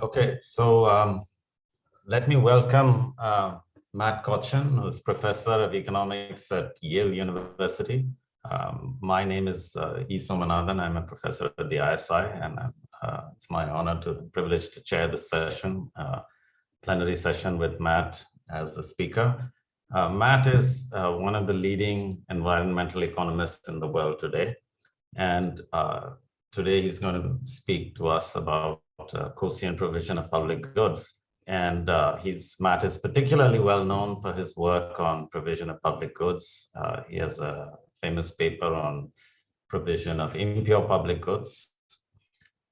Okay, so let me welcome Matt Kotchen, who's professor of economics at Yale University. My name is E. Somanathan. I'm a professor at the ISI, and it's my honor to privilege to chair this session, plenary session with Matt as the speaker. Matt is one of the leading environmental economists in the world today. And today he's going to speak to us about Coasean provision of public goods. And Matt is particularly well known for his work on provision of public goods. He has a famous paper on provision of impure public goods.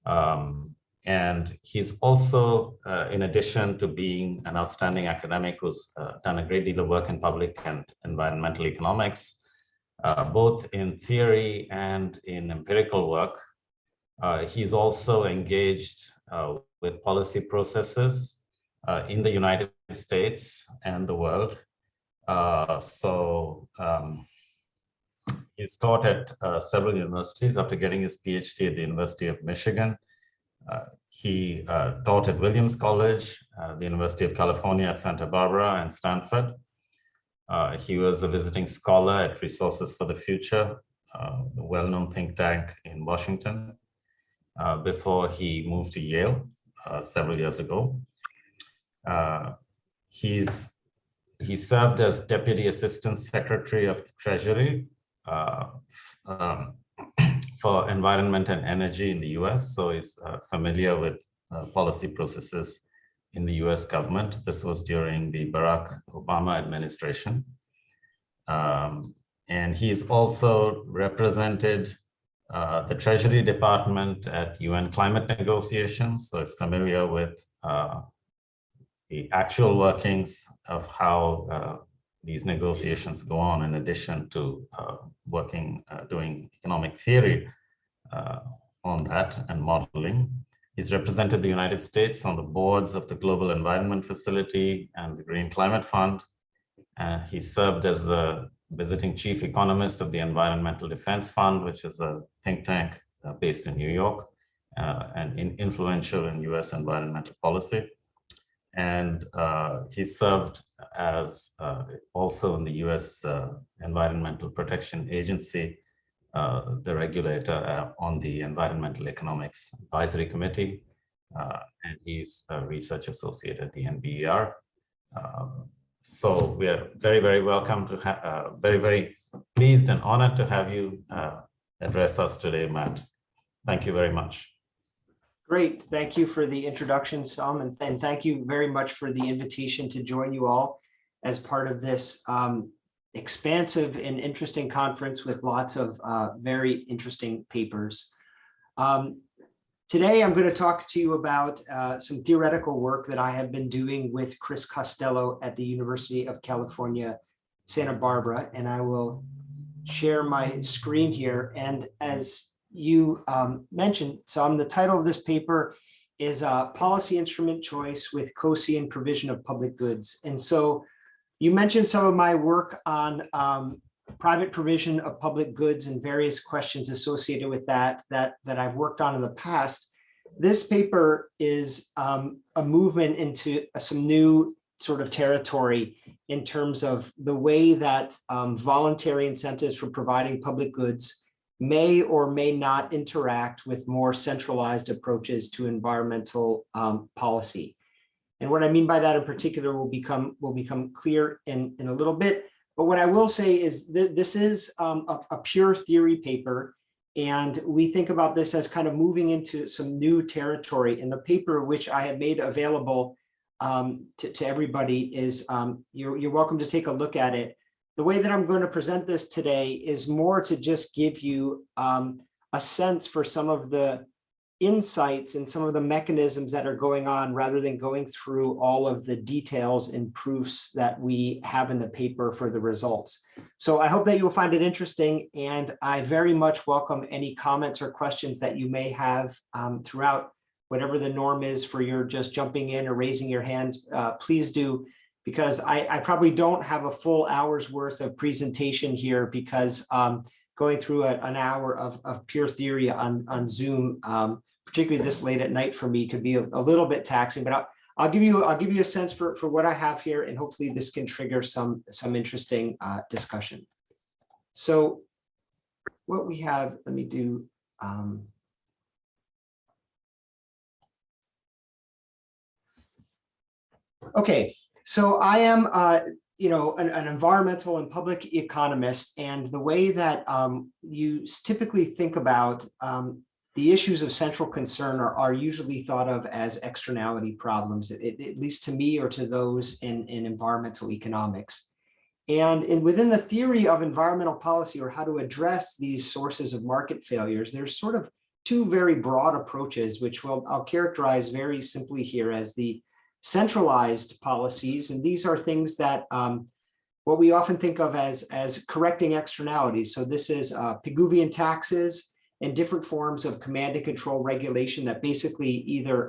And he's also, in addition to being an outstanding academic who's done a great deal of work in public and environmental economics, both in theory and in empirical work. He's also engaged with policy processes in the United States and the world. He's taught at several universities after getting his PhD at the University of Michigan. He taught at Williams College, the University of California at Santa Barbara, and Stanford. He was a visiting scholar at Resources for the Future, the well-known think tank in Washington, before he moved to Yale several years ago. He served as Deputy Assistant Secretary of the Treasury for Environment and Energy in the US, so he's familiar with policy processes in the US government. This was during the Barack Obama administration. And he's also represented the Treasury Department at UN climate negotiations, so he's familiar with the actual workings of how these negotiations go on, in addition to doing economic theory on that and modeling. He's represented the United States on the boards of the Global Environment Facility and the Green Climate Fund. He served as a visiting chief economist of the Environmental Defense Fund, which is a think tank based in New York and influential in US environmental policy. And he served as also in the US Environmental Protection Agency, the regulator on the Environmental Economics Advisory Committee, and he's a research associate at the NBER. So we are very, very welcome to very, very pleased and honored to have you address us today, Matt. Thank you very much. Great. Thank you for the introduction, Sam, and thank you very much for the invitation to join you all as part of this expansive and interesting conference with lots of very interesting papers. Today, I'm going to talk to you about some theoretical work that I have been doing with Chris Costello at the University of California, Santa Barbara, and I will share my screen here. And as you mentioned, Sam, the title of this paper is Policy Instrument Choice with Coasean Provision of Public Goods. And so you mentioned some of my work on private provision of public goods and various questions associated with that I've worked on in the past. This paper is a movement into some new sort of territory in terms of the way that voluntary incentives for providing public goods may or may not interact with more centralized approaches to environmental policy. And what I mean by that in particular will become clear in a little bit. But what I will say is that this is a pure theory paper, and we think about this as kind of moving into some new territory. In the paper, which I have made available to everybody, is you're welcome to take a look at it. The way that I'm going to present this today is more to just give you a sense for some of the insights and some of the mechanisms that are going on, rather than going through all of the details and proofs that we have in the paper for the results. So I hope that you will find it interesting, and I very much welcome any comments or questions that you may have throughout, whatever the norm is for your just jumping in or raising your hands. Please do, because I probably don't have a full hour's worth of presentation here, because going through an hour of pure theory on Zoom particularly this late at night for me, could be a little bit taxing, but I'll give you a sense for what I have here, and hopefully this can trigger some interesting discussion. So what we have, let me do. Okay, so I am, an environmental and public economist, and the way that you typically think about the issues of central concern are usually thought of as externality problems, at least to me or to those in environmental economics. And within the theory of environmental policy, or how to address these sources of market failures, there's sort of two very broad approaches, which I'll characterize very simply here as the centralized policies. And these are things that what we often think of as correcting externalities. So this is Pigouvian taxes and different forms of command and control regulation that basically either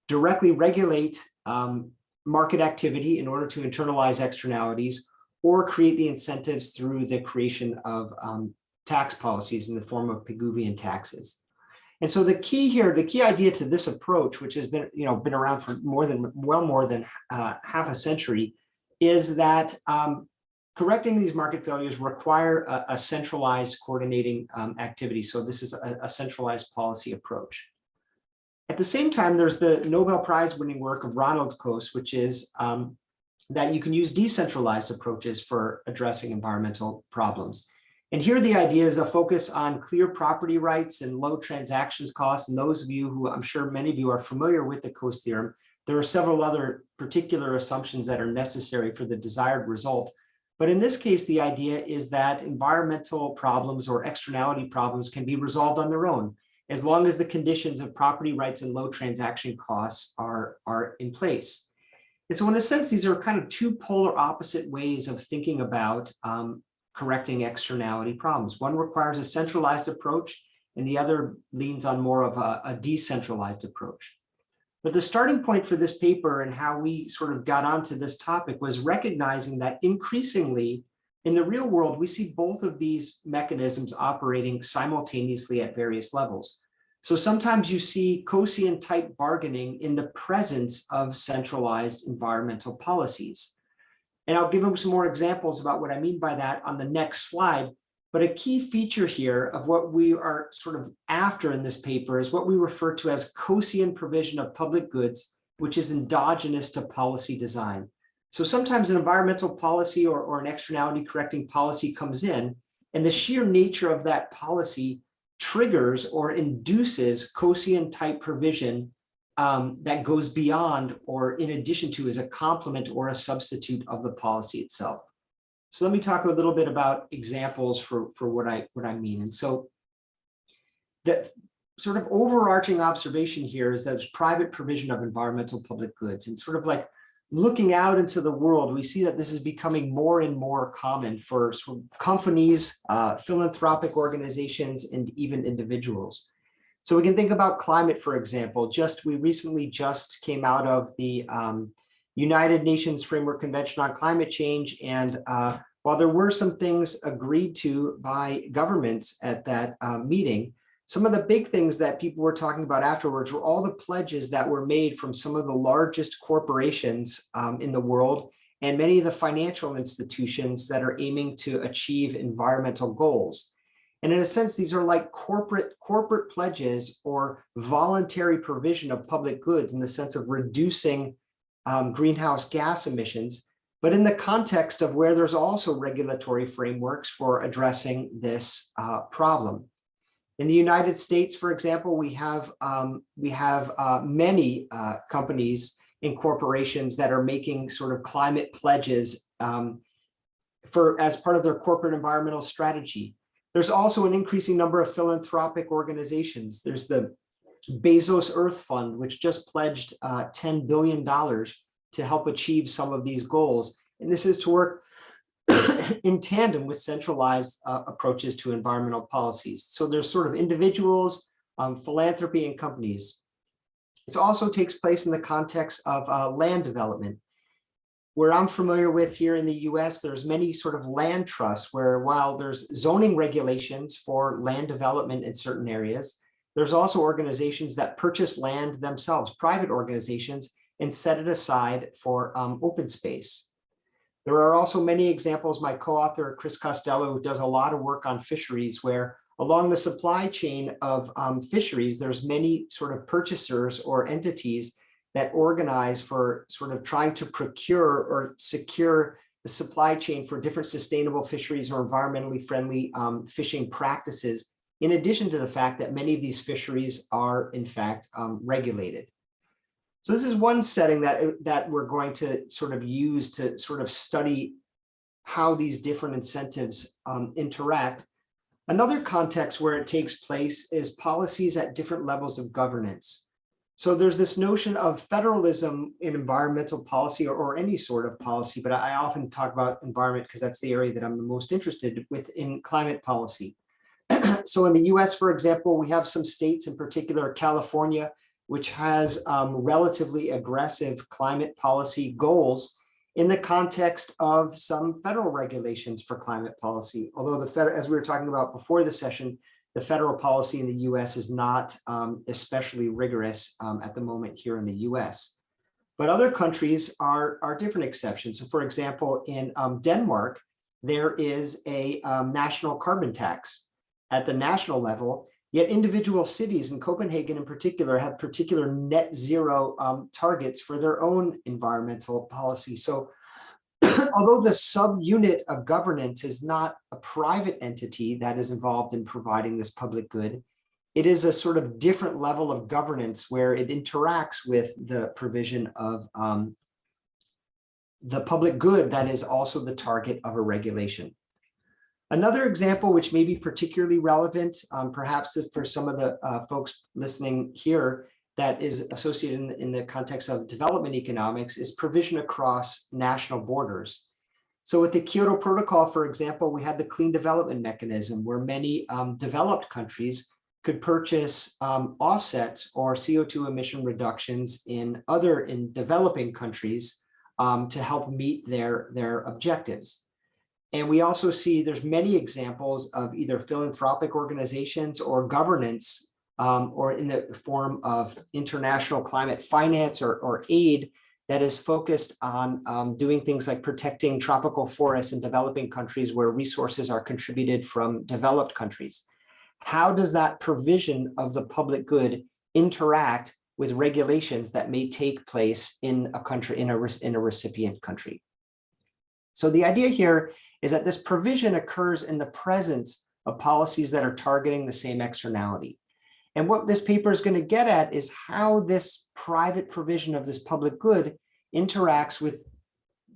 directly regulate market activity in order to internalize externalities, or create the incentives through the creation of tax policies in the form of Pigouvian taxes. And so the key here, the key idea to this approach, which has been around for more than half a century, is that correcting these market failures require a centralized coordinating activity. So this is a centralized policy approach. At the same time, there's the Nobel Prize winning work of Ronald Coase, which is that you can use decentralized approaches for addressing environmental problems. And here the idea is a focus on clear property rights and low transactions costs. And those of you who, I'm sure many of you are familiar with the Coase theorem, there are several other particular assumptions that are necessary for the desired result. But in this case, the idea is that environmental problems or externality problems can be resolved on their own, as long as the conditions of property rights and low transaction costs are in place. And so in a sense, these are kind of two polar opposite ways of thinking about correcting externality problems. One requires a centralized approach, and the other leans on more of a decentralized approach. But the starting point for this paper and how we sort of got onto this topic was recognizing that increasingly in the real world, we see both of these mechanisms operating simultaneously at various levels. So sometimes you see Coasean type bargaining in the presence of centralized environmental policies. And I'll give them some more examples about what I mean by that on the next slide. But a key feature here of what we are sort of after in this paper is what we refer to as Coasean provision of public goods, which is endogenous to policy design. So sometimes an environmental policy or an externality correcting policy comes in, and the sheer nature of that policy triggers or induces Coasean type provision that goes beyond or in addition to, as a complement or a substitute of the policy itself. So let me talk a little bit about examples for what I mean. And so the sort of overarching observation here is that there's private provision of environmental public goods, and sort of like looking out into the world, we see that this is becoming more and more common for sort of companies, philanthropic organizations, and even individuals. So we can think about climate, for example. We recently just came out of the United Nations Framework Convention on Climate Change. And while there were some things agreed to by governments at that meeting, some of the big things that people were talking about afterwards were all the pledges that were made from some of the largest corporations in the world, and many of the financial institutions that are aiming to achieve environmental goals. And in a sense, these are like corporate pledges or voluntary provision of public goods in the sense of reducing greenhouse gas emissions, but in the context of where there's also regulatory frameworks for addressing this problem. In the United States, for example, we have many companies and corporations that are making sort of climate pledges as part of their corporate environmental strategy. There's also an increasing number of philanthropic organizations. There's the Bezos Earth Fund, which just pledged $10 billion to help achieve some of these goals. And this is to work in tandem with centralized approaches to environmental policies. So there's sort of individuals, philanthropy, and companies. This also takes place in the context of land development. Where I'm familiar with here in the US, there's many sort of land trusts where, while there's zoning regulations for land development in certain areas, There's also organizations that purchase land themselves, private organizations, and set it aside for open space. There are also many examples. My co-author, Chris Costello, who does a lot of work on fisheries, where along the supply chain of fisheries, there's many sort of purchasers or entities that organize for sort of trying to procure or secure the supply chain for different sustainable fisheries or environmentally friendly fishing practices, in addition to the fact that many of these fisheries are in fact regulated. So this is one setting that we're going to sort of use to sort of study how these different incentives interact. Another context where it takes place is policies at different levels of governance. So there's this notion of federalism in environmental policy or any sort of policy, but I often talk about environment because that's the area that I'm the most interested with in climate policy. So in the US, for example, we have some states, in particular California, which has relatively aggressive climate policy goals in the context of some federal regulations for climate policy. Although as we were talking about before the session, the federal policy in the US is not especially rigorous at the moment here in the US. But other countries are different exceptions. So for example, in Denmark, there is a national carbon tax at the national level, yet individual cities, in Copenhagen in particular, have particular net zero targets for their own environmental policy. So although the subunit of governance is not a private entity that is involved in providing this public good, it is a sort of different level of governance where it interacts with the provision of the public good that is also the target of a regulation. Another example, which may be particularly relevant, perhaps for some of the folks listening here, that is associated in the context of development economics, is provision across national borders. So with the Kyoto Protocol, for example, we had the Clean Development Mechanism, where many developed countries could purchase offsets or CO2 emission reductions in developing countries to help meet their objectives. And we also see there's many examples of either philanthropic organizations or governance or in the form of international climate finance or aid that is focused on doing things like protecting tropical forests in developing countries where resources are contributed from developed countries. How does that provision of the public good interact with regulations that may take place in a country, in a recipient country? So the idea here is that this provision occurs in the presence of policies that are targeting the same externality. And what this paper is going to get at is how this private provision of this public good interacts with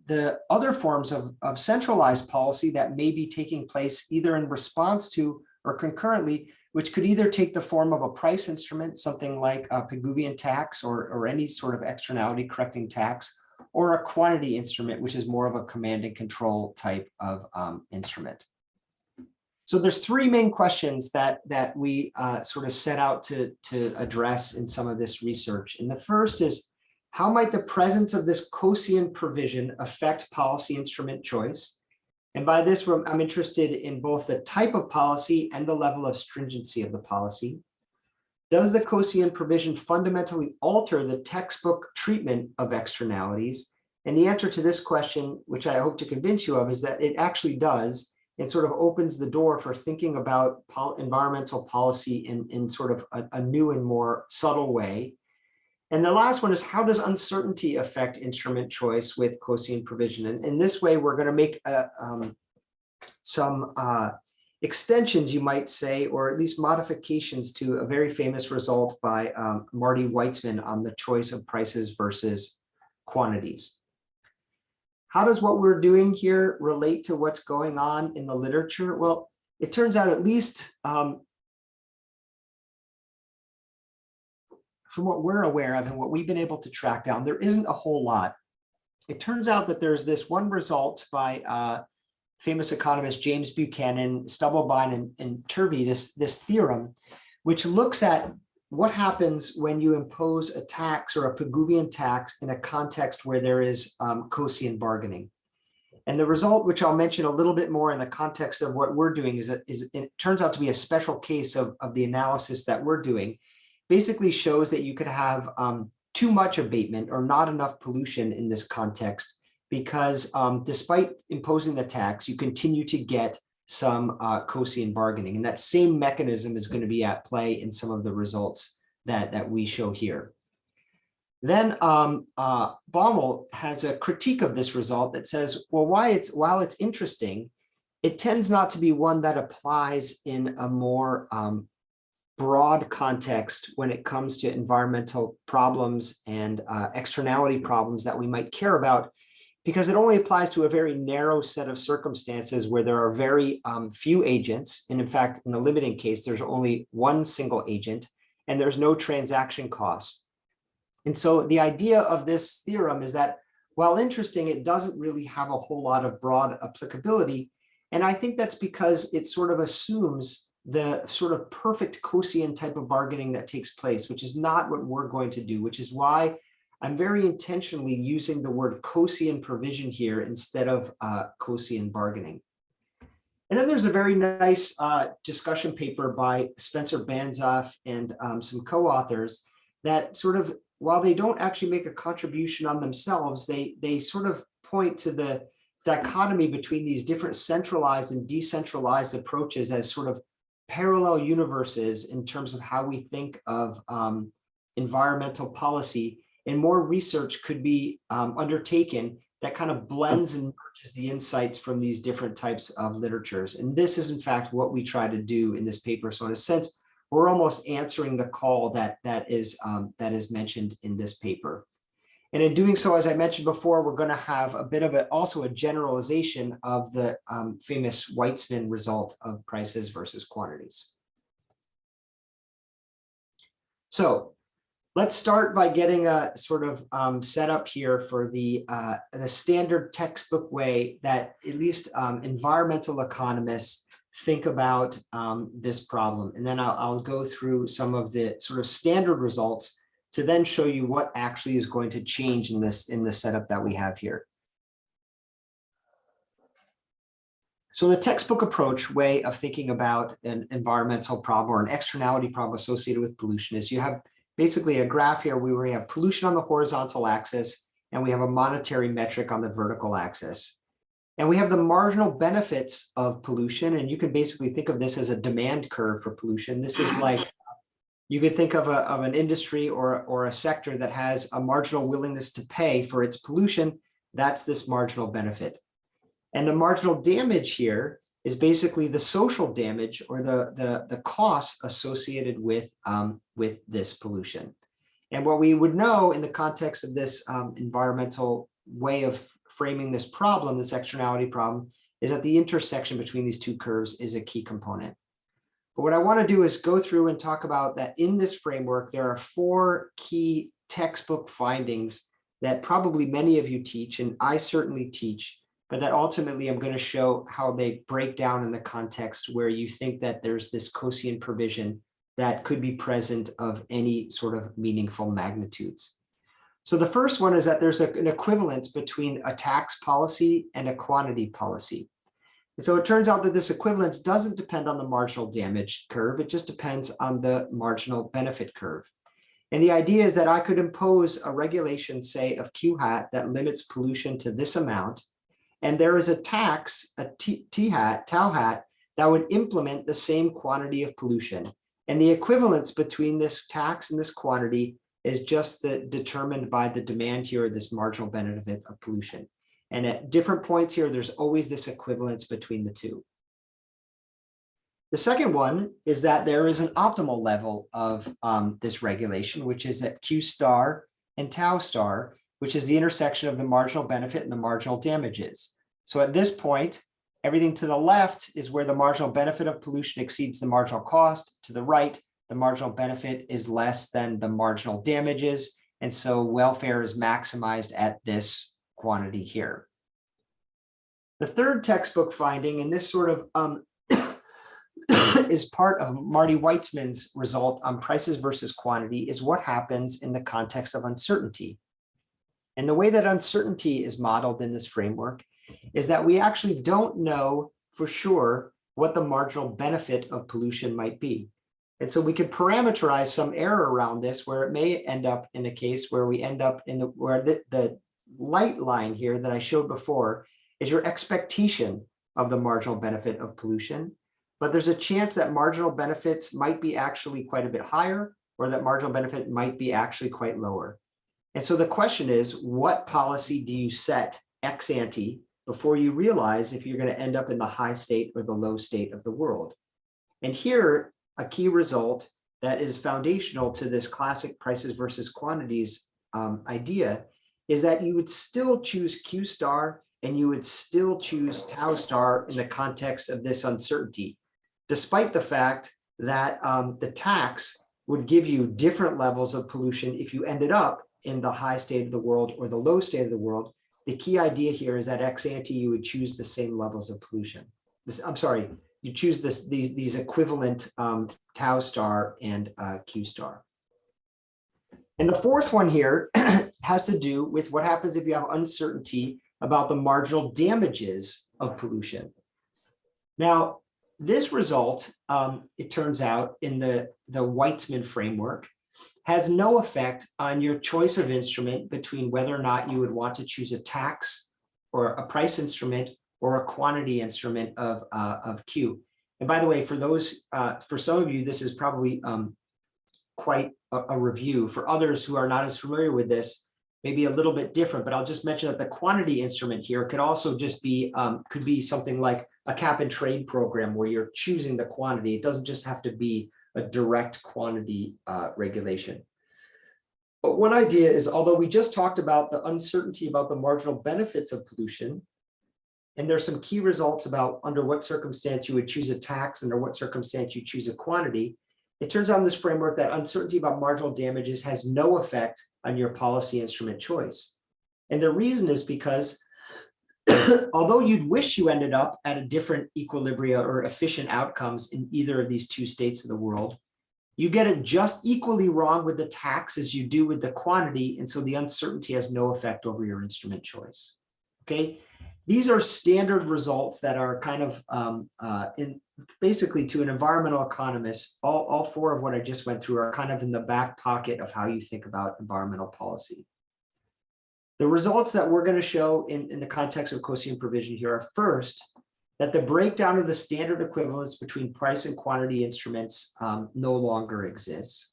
the other forms of centralized policy that may be taking place either in response to or concurrently, which could either take the form of a price instrument, something like a Pigouvian tax or any sort of externality correcting tax, or a quantity instrument, which is more of a command and control type of instrument. So there's three main questions that we sort of set out to address in some of this research. And the first is, how might the presence of this Coasean provision affect policy instrument choice? And by this, I'm interested in both the type of policy and the level of stringency of the policy. Does the Coasean provision fundamentally alter the textbook treatment of externalities? And the answer to this question, which I hope to convince you of, is that it actually does. It sort of opens the door for thinking about environmental policy in sort of a new and more subtle way. And the last one is, how does uncertainty affect instrument choice with Coasean provision? And in this way, we're going to make some extensions, you might say, or at least modifications to a very famous result by Marty Weitzman on the choice of prices versus quantities. How does what we're doing here relate to what's going on in the literature? Well, it turns out, at least from what we're aware of and what we've been able to track down, there isn't a whole lot. It turns out that there's this one result by famous economist James Buchanan, Stubblebine, and Turvey, this theorem, which looks at what happens when you impose a tax or a Pigouvian tax in a context where there is Coasean bargaining. And the result, which I'll mention a little bit more in the context of what we're doing, is it turns out to be a special case of the analysis that we're doing, basically shows that you could have too much abatement or not enough pollution in this context, because despite imposing the tax, you continue to get some Coasean bargaining. And that same mechanism is going to be at play in some of the results that we show here. Then Baumel has a critique of this result that says, well, while it's interesting, it tends not to be one that applies in a more broad context when it comes to environmental problems and externality problems that we might care about, because it only applies to a very narrow set of circumstances where there are very few agents. And in fact, in the limiting case, there's only one single agent and there's no transaction costs. And so the idea of this theorem is that while interesting, it doesn't really have a whole lot of broad applicability. And I think that's because it sort of assumes the sort of perfect Coasean type of bargaining that takes place, which is not what we're going to do, which is why I'm very intentionally using the word Coasean provision here instead of Coasean bargaining. And then there's a very nice discussion paper by Spencer Banzoff and some co-authors that sort of, while they don't actually make a contribution on themselves, they sort of point to the dichotomy between these different centralized and decentralized approaches as sort of parallel universes in terms of how we think of environmental policy. And more research could be undertaken that kind of blends and merges the insights from these different types of literatures. And this is in fact what we try to do in this paper. So in a sense, we're almost answering the call that is mentioned in this paper. And in doing so, as I mentioned before, we're going to have a bit of also a generalization of the famous Weitzman result of prices versus quantities. So let's start by getting a sort of setup here for the standard textbook way that at least environmental economists think about this problem. And then I'll go through some of the sort of standard results to then show you what actually is going to change in the setup that we have here. So the textbook approach way of thinking about an environmental problem or an externality problem associated with pollution is you have basically a graph here where we have pollution on the horizontal axis and we have a monetary metric on the vertical axis. And we have the marginal benefits of pollution. And you can basically think of this as a demand curve for pollution. This is like, you could think of an industry or a sector that has a marginal willingness to pay for its pollution. That's this marginal benefit. And the marginal damage here is basically the social damage or the costs associated with this pollution. And what we would know in the context of this environmental way of framing this problem, this externality problem, is that the intersection between these two curves is a key component. But what I want to do is go through and talk about that in this framework, there are 4 key textbook findings that probably many of you teach, and I certainly teach, but that ultimately I'm going to show how they break down in the context where you think that there's this Coasean provision that could be present of any sort of meaningful magnitudes. So the first one is that there's an equivalence between a tax policy and a quantity policy. And so it turns out that this equivalence doesn't depend on the marginal damage curve. It just depends on the marginal benefit curve. And the idea is that I could impose a regulation, say, of Q hat that limits pollution to this amount. And there is a tax, a T hat, tau hat, that would implement the same quantity of pollution. And the equivalence between this tax and this quantity is just determined by the demand here, this marginal benefit of pollution. And at different points here, there's always this equivalence between the two. The second one is that there is an optimal level of this regulation, which is at Q star and tau star, which is the intersection of the marginal benefit and the marginal damages. So at this point, everything to the left is where the marginal benefit of pollution exceeds the marginal cost. To the right, the marginal benefit is less than the marginal damages. And so welfare is maximized at this quantity here. The third textbook finding, and this sort of is part of Marty Weitzman's result on prices versus quantity, is what happens in the context of uncertainty. And the way that uncertainty is modeled in this framework is that we actually don't know for sure what the marginal benefit of pollution might be. And so we could parameterize some error around this where it may end up in a case where we end up in where the light line here that I showed before is your expectation of the marginal benefit of pollution. But there's a chance that marginal benefits might be actually quite a bit higher, or that marginal benefit might be actually quite lower. And so the question is, what policy do you set ex ante before you realize if you're going to end up in the high state or the low state of the world? And here, a key result that is foundational to this classic prices versus quantities idea is that you would still choose Q star and you would still choose tau star in the context of this uncertainty, despite the fact that the tax would give you different levels of pollution if you ended up in the high state of the world or the low state of the world. The key idea here is that ex ante, you would choose the same levels of pollution. You choose these equivalent tau star and Q star. And the fourth one here has to do with what happens if you have uncertainty about the marginal damages of pollution. Now, this result, it turns out, in the Weitzman framework, has no effect on your choice of instrument between whether or not you would want to choose a tax or a price instrument or a quantity instrument of Q. And by the way, for some of you, this is probably quite a review. For others who are not as familiar with this, maybe a little bit different, but I'll just mention that the quantity instrument here could also just be, could be something like a cap and trade program where you're choosing the quantity. It doesn't just have to be a direct quantity regulation. But one idea is, although we just talked about the uncertainty about the marginal benefits of pollution, and there's some key results about under what circumstance you would choose a tax, under what circumstance you choose a quantity, it turns out in this framework that uncertainty about marginal damages has no effect on your policy instrument choice. And the reason is because although you'd wish you ended up at a different equilibria or efficient outcomes in either of these two states of the world, you get it just equally wrong with the tax as you do with the quantity. And so the uncertainty has no effect over your instrument choice. Okay. These are standard results that are kind of basically, to an environmental economist, all four of what I just went through are kind of in the back pocket of how you think about environmental policy. The results that we're going to show in the context of Coasean provision here are, first, that the breakdown of the standard equivalence between price and quantity instruments no longer exists.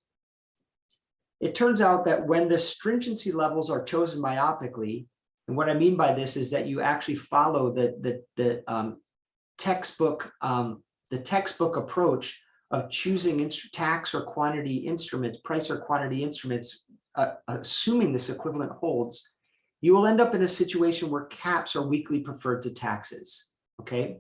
It turns out that when the stringency levels are chosen myopically, and what I mean by this is that you actually follow the textbook approach of choosing tax or quantity instruments, price or quantity instruments, assuming this equivalent holds, you will end up in a situation where caps are weakly preferred to taxes, okay?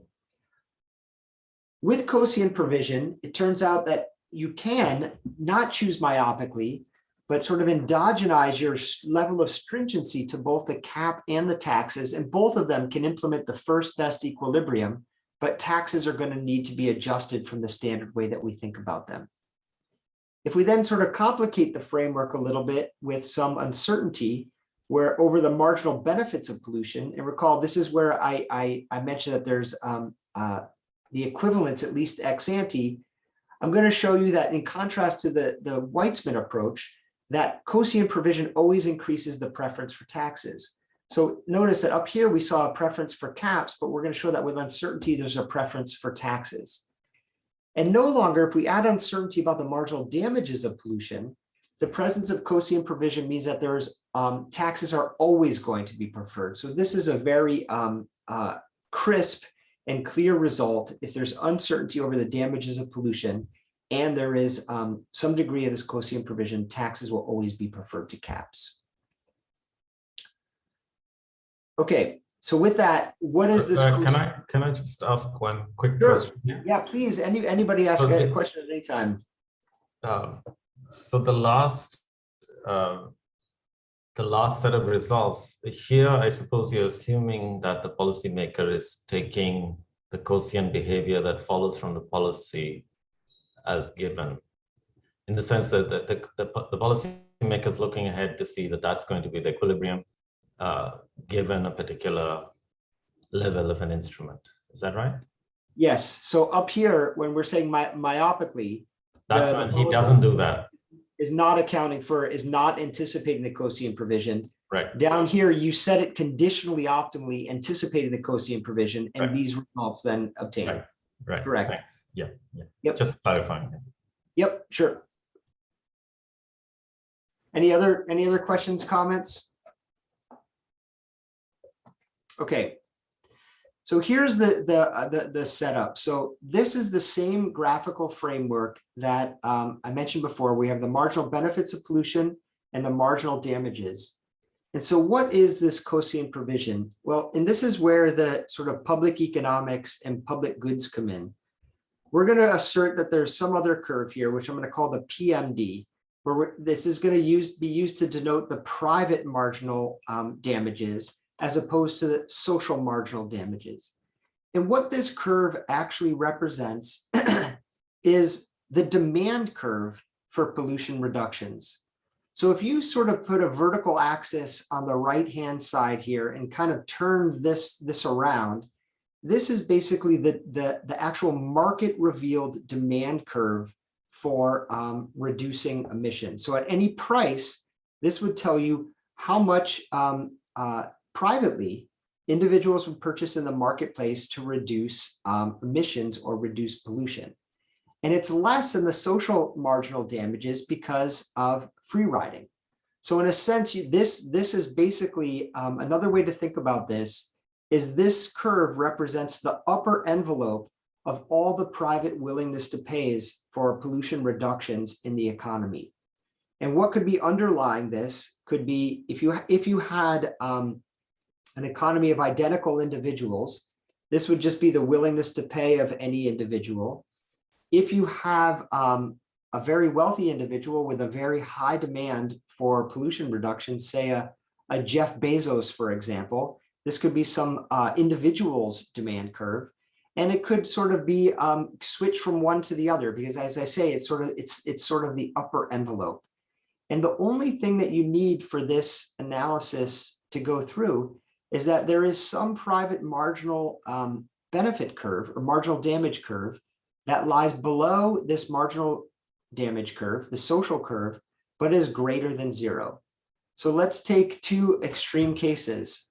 With Coasean provision, it turns out that you can not choose myopically, but sort of endogenize your level of stringency to both the cap and the taxes, and both of them can implement the first best equilibrium, but taxes are going to need to be adjusted from the standard way that we think about them. If we then sort of complicate the framework a little bit with some uncertainty where over the marginal benefits of pollution, and recall this is where I mentioned that there's the equivalence, at least ex ante, I'm going to show you that in contrast to the Weitzman approach, that Coasean provision always increases the preference for taxes. So notice that up here we saw a preference for caps, but we're going to show that with uncertainty, there's a preference for taxes. And no longer, if we add uncertainty about the marginal damages of pollution, the presence of Coasean provision means that there's taxes are always going to be preferred. So this is a very crisp and clear result. If there's uncertainty over the damages of pollution, and there is some degree of this Coasean provision, taxes will always be preferred to caps. Okay, so with that, what is this? Can I just ask one quick Sure. question? Yeah, please. Anybody ask a question at any time. So the last set of results here, I suppose you're assuming that the policymaker is taking the Coasean behavior that follows from the policy as given, in the sense that the policymaker is looking ahead to see that that's going to be the equilibrium given a particular level of an instrument. Is that right? Yes. So up here, when we're saying myopically, That's the when he doesn't do that. is not accounting for, is not anticipating the Coasean provision. Right. Down here, you set it conditionally optimally, anticipating the Coasean provision, and Right. these results then obtained. Right. Right. Correct. Thanks. Yeah. Yeah. Yep. Just clarifying. Yep. Sure. Any other questions, comments? Okay. So here's the setup. So this is the same graphical framework that I mentioned before. We have the marginal benefits of pollution and the marginal damages. And so what is this Coasean provision? Well, and this is where the sort of public economics and public goods come in. We're going to assert that there's some other curve here, which I'm going to call the PMD, where this is going to be used to denote the private marginal damages as opposed to the social marginal damages. And what this curve actually represents is the demand curve for pollution reductions. So if you sort of put a vertical axis on the right-hand side here and kind of turn this around, this is basically the actual market revealed demand curve for reducing emissions. So at any price, this would tell you how much privately individuals would purchase in the marketplace to reduce emissions or reduce pollution. And it's less than the social marginal damages because of free riding. So in a sense, this is basically another way to think about this is this curve represents the upper envelope of all the private willingness to pays for pollution reductions in the economy. And what could be underlying this could be if you had an economy of identical individuals, this would just be the willingness to pay of any individual. If you have a very wealthy individual with a very high demand for pollution reduction, say a Jeff Bezos, for example, this could be some individual's demand curve, and it could sort of be switched from one to the other because, as I say, it's sort of the upper envelope. And the only thing that you need for this analysis to go through is that there is some private marginal benefit curve or marginal damage curve that lies below this marginal damage curve, the social curve, but is greater than zero. So let's take two extreme cases.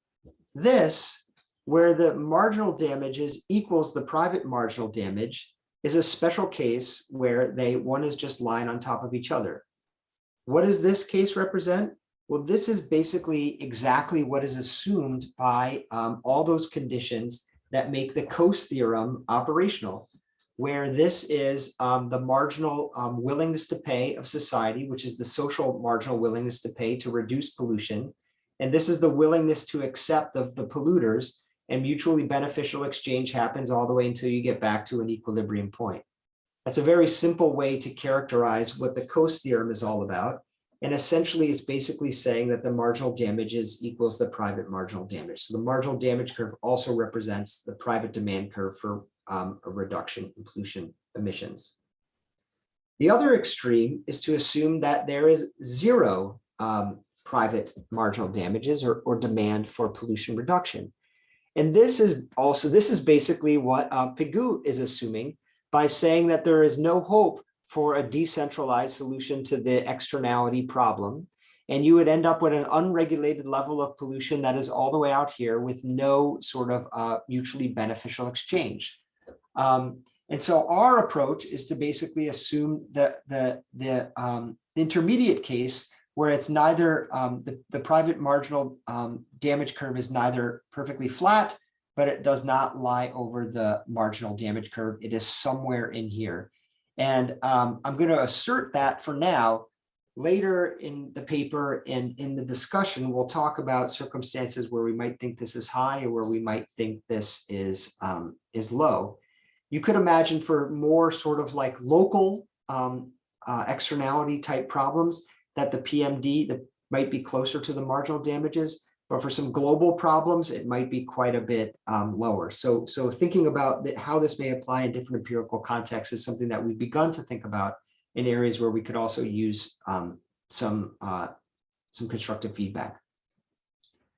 This, where the marginal damages equals the private marginal damage, is a special case where one is just lying on top of each other. What does this case represent? Well, this is basically exactly what is assumed by all those conditions that make the Coase theorem operational, where this is the marginal willingness to pay of society, which is the social marginal willingness to pay to reduce pollution. And this is the willingness to accept of the polluters, and mutually beneficial exchange happens all the way until you get back to an equilibrium point. That's a very simple way to characterize what the Coase theorem is all about. And essentially, it's basically saying that the marginal damages equals the private marginal damage. So the marginal damage curve also represents the private demand curve for a reduction in pollution emissions. The other extreme is to assume that there is zero private marginal damages or demand for pollution reduction. And this is basically what Pigou is assuming by saying that there is no hope for a decentralized solution to the externality problem. And you would end up with an unregulated level of pollution that is all the way out here with no sort of mutually beneficial exchange. And so our approach is to basically assume that the intermediate case where it's neither, the private marginal damage curve is neither perfectly flat, but it does not lie over the marginal damage curve. It is somewhere in here. And I'm going to assert that for now. Later in the paper and in the discussion, we'll talk about circumstances where we might think this is high or where we might think this is low. You could imagine for more sort of like local externality type problems that the PMD that might be closer to the marginal damages, but for some global problems, it might be quite a bit lower. So thinking about how this may apply in different empirical contexts is something that we've begun to think about in areas where we could also use some constructive feedback.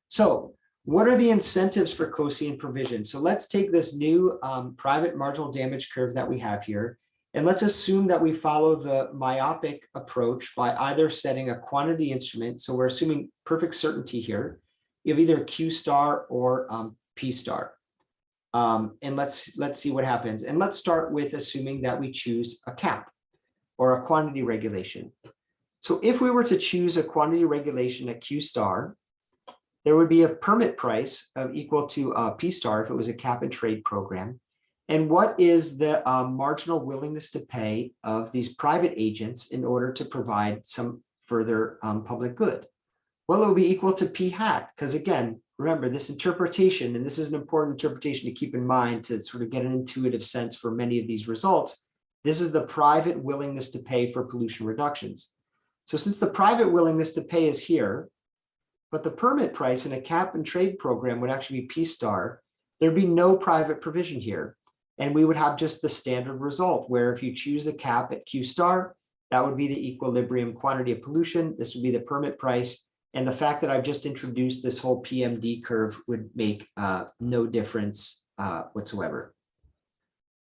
So What are the incentives for Coasean provision? So let's take this new private marginal damage curve that we have here, and let's assume that we follow the myopic approach by either setting a quantity instrument. So we're assuming perfect certainty here. You have either Q star or P star. And let's see what happens. And let's start with assuming that we choose a cap or a quantity regulation. So if we were to choose a quantity regulation at Q star, there would be a permit price of equal to P star if it was a cap and trade program. And what is the marginal willingness to pay of these private agents in order to provide some further public good? Well, it would be equal to P hat, because again, remember this interpretation, and this is an important interpretation to keep in mind to sort of get an intuitive sense for many of these results. This is the private willingness to pay for pollution reductions. So since the private willingness to pay is here, but the permit price in a cap and trade program would actually be P star, there'd be no private provision here. And we would have just the standard result where if you choose a cap at Q star, that would be the equilibrium quantity of pollution. This would be the permit price. And the fact that I've just introduced this whole PMD curve would make no difference whatsoever.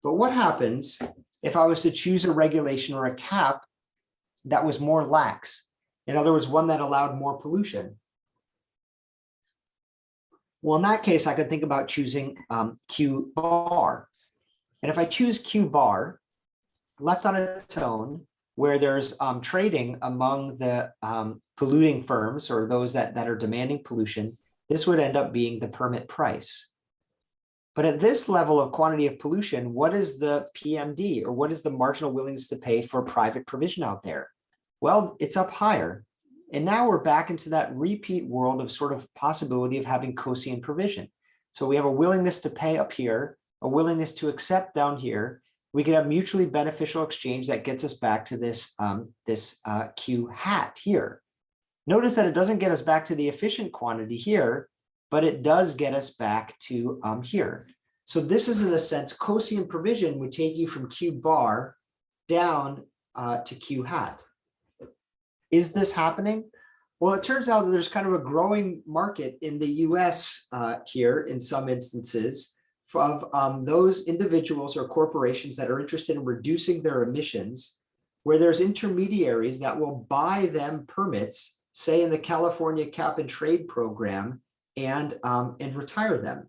But what happens if I was to choose a regulation or a cap that was more lax? In other words, one that allowed more pollution. Well, in that case, I could think about choosing Q bar. And if I choose Q bar, left on its own, where there's trading among the polluting firms or those that are demanding pollution, this would end up being the permit price. But at this level of quantity of pollution, what is the PMD, or what is the marginal willingness to pay for private provision out there? Well, it's up higher. And now we're back into that repeat world of sort of possibility of having Coasean provision. So we have a willingness to pay up here, a willingness to accept down here. We can have mutually beneficial exchange that gets us back to this, Q hat here. Notice that it doesn't get us back to the efficient quantity here, but it does get us back to here. So this is, in a sense, Coasean provision would take you from Q bar down to Q hat. Is this happening? Well, it turns out that there's kind of a growing market in the US here in some instances of those individuals or corporations that are interested in reducing their emissions, where there's intermediaries that will buy them permits, say in the California cap and trade program, and retire them.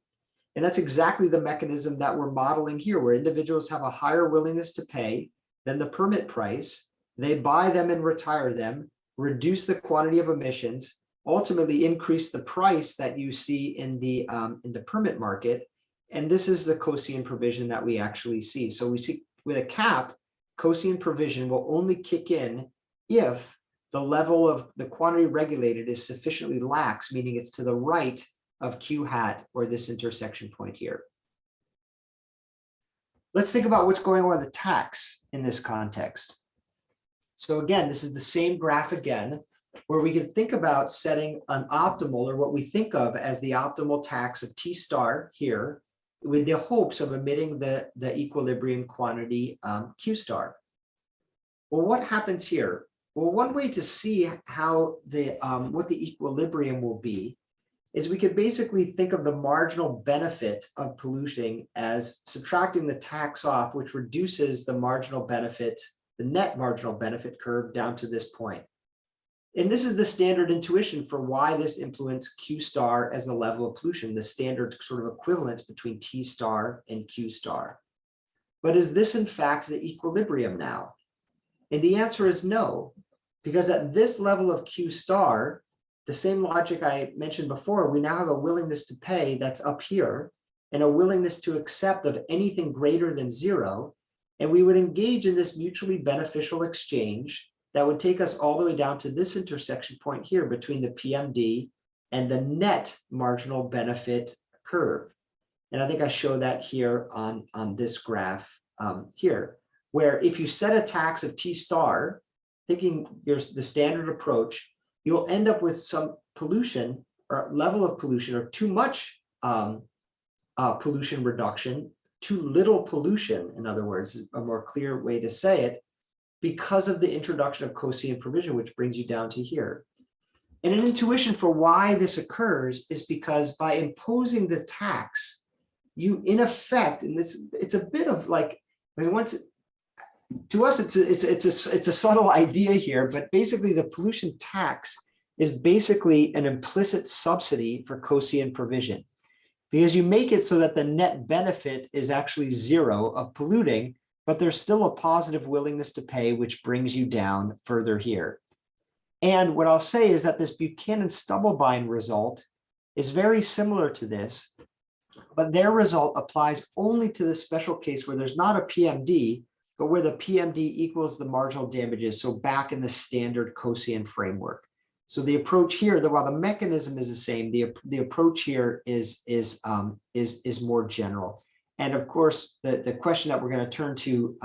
And that's exactly the mechanism that we're modeling here, where individuals have a higher willingness to pay than the permit price. They buy them and retire them, reduce the quantity of emissions, ultimately increase the price that you see in the permit market. And this is the Coasean provision that we actually see. So we see with a cap, Coasean provision will only kick in if the level of the quantity regulated is sufficiently lax, meaning it's to the right of Q hat, or this intersection point here. Let's think about what's going on with the tax in this context. So again, this is the same graph again, where we can think about setting an optimal, or what we think of as the optimal tax of T star here, with the hopes of emitting the equilibrium quantity Q star. Well, what happens here? Well, one way to see how what the equilibrium will be is we could basically think of the marginal benefit of polluting as subtracting the tax off, which reduces the marginal benefit, the net marginal benefit curve down to this point. And this is the standard intuition for why this implements Q star as the level of pollution, the standard sort of equivalence between T star and Q star. But is this in fact the equilibrium now? And the answer is no, because at this level of Q star, the same logic I mentioned before, we now have a willingness to pay that's up here and a willingness to accept of anything greater than zero. And we would engage in this mutually beneficial exchange that would take us all the way down to this intersection point here between the PMD and the net marginal benefit curve. And I think I show that here on this graph here, where if you set a tax of T star, thinking here's the standard approach, you'll end up with some pollution or level of pollution, or too much pollution reduction, too little pollution, in other words, is a more clear way to say it, because of the introduction of Coasean provision, which brings you down to here. And an intuition for why this occurs is because by imposing the tax, you in effect, and this it's a bit of like, I mean, to us it's a subtle idea here, but basically the pollution tax is basically an implicit subsidy for Coasean provision, because you make it so that the net benefit is actually zero of polluting, but there's still a positive willingness to pay, which brings you down further here. And what I'll say is that this Buchanan-Stubblebine result is very similar to this, but their result applies only to the special case where there's not a PMD, but where the PMD equals the marginal damages. So back in the standard Coasean framework. So the approach here, while the mechanism is the same, the approach here is more general. And of course, the question that we're going to turn to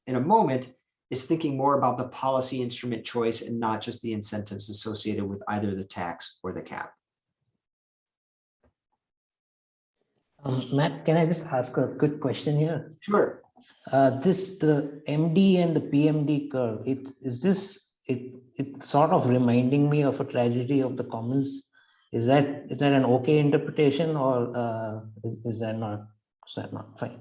in a moment is thinking more about the policy instrument choice and not just the incentives associated with either the tax or the cap. Matt, can I just ask a quick question here? Sure. The MD and the PMD curve, it's sort of reminding me of a tragedy of the commons. Is that an okay interpretation, or is that not fine?